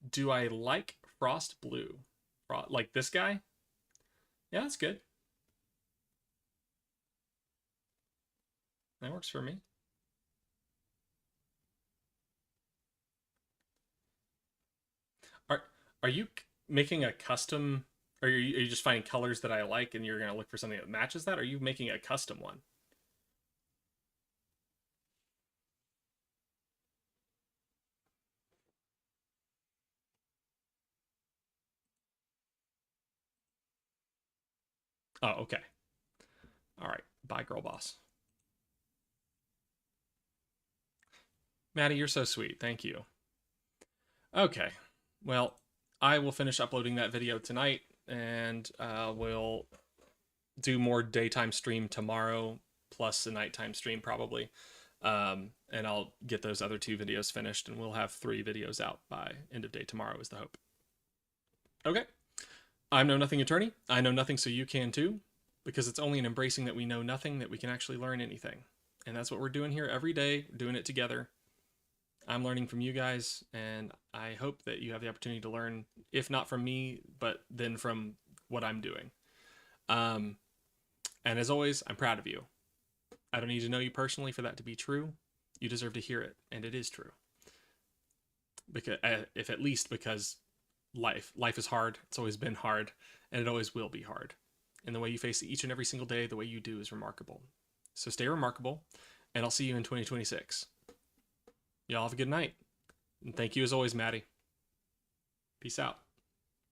Do I like Frost Blue? Like this guy? Yeah, that's good. That works for me. Are you making a custom, or are you just finding colors that I like and you're going to look for something that matches that? Or are you making a custom one? Oh, okay. All right. Bye, girl boss. Maddie, you're so sweet. Thank you. Okay. Well, I will finish uploading that video tonight, and we'll do more daytime stream tomorrow, plus a nighttime stream probably. And I'll get those other 2 videos finished, and we'll have 3 videos out by end of day tomorrow is the hope. Okay. I'm Know Nothing Attorney. I know nothing, so you can too, because it's only in embracing that we know nothing that we can actually learn anything. And that's what we're doing here every day, doing it together. I'm learning from you guys, and I hope that you have the opportunity to learn, if not from me, but then from what I'm doing. And as always, I'm proud of you. I don't need to know you personally for that to be true. You deserve to hear it, and it is true. Because, if at least because life is hard. It's always been hard, and it always will be hard. And the way you face it each and every single day, the way you do, is remarkable. So stay remarkable, and I'll see you in 2026. Y'all have a good night. And thank you as always, Maddie. Peace out.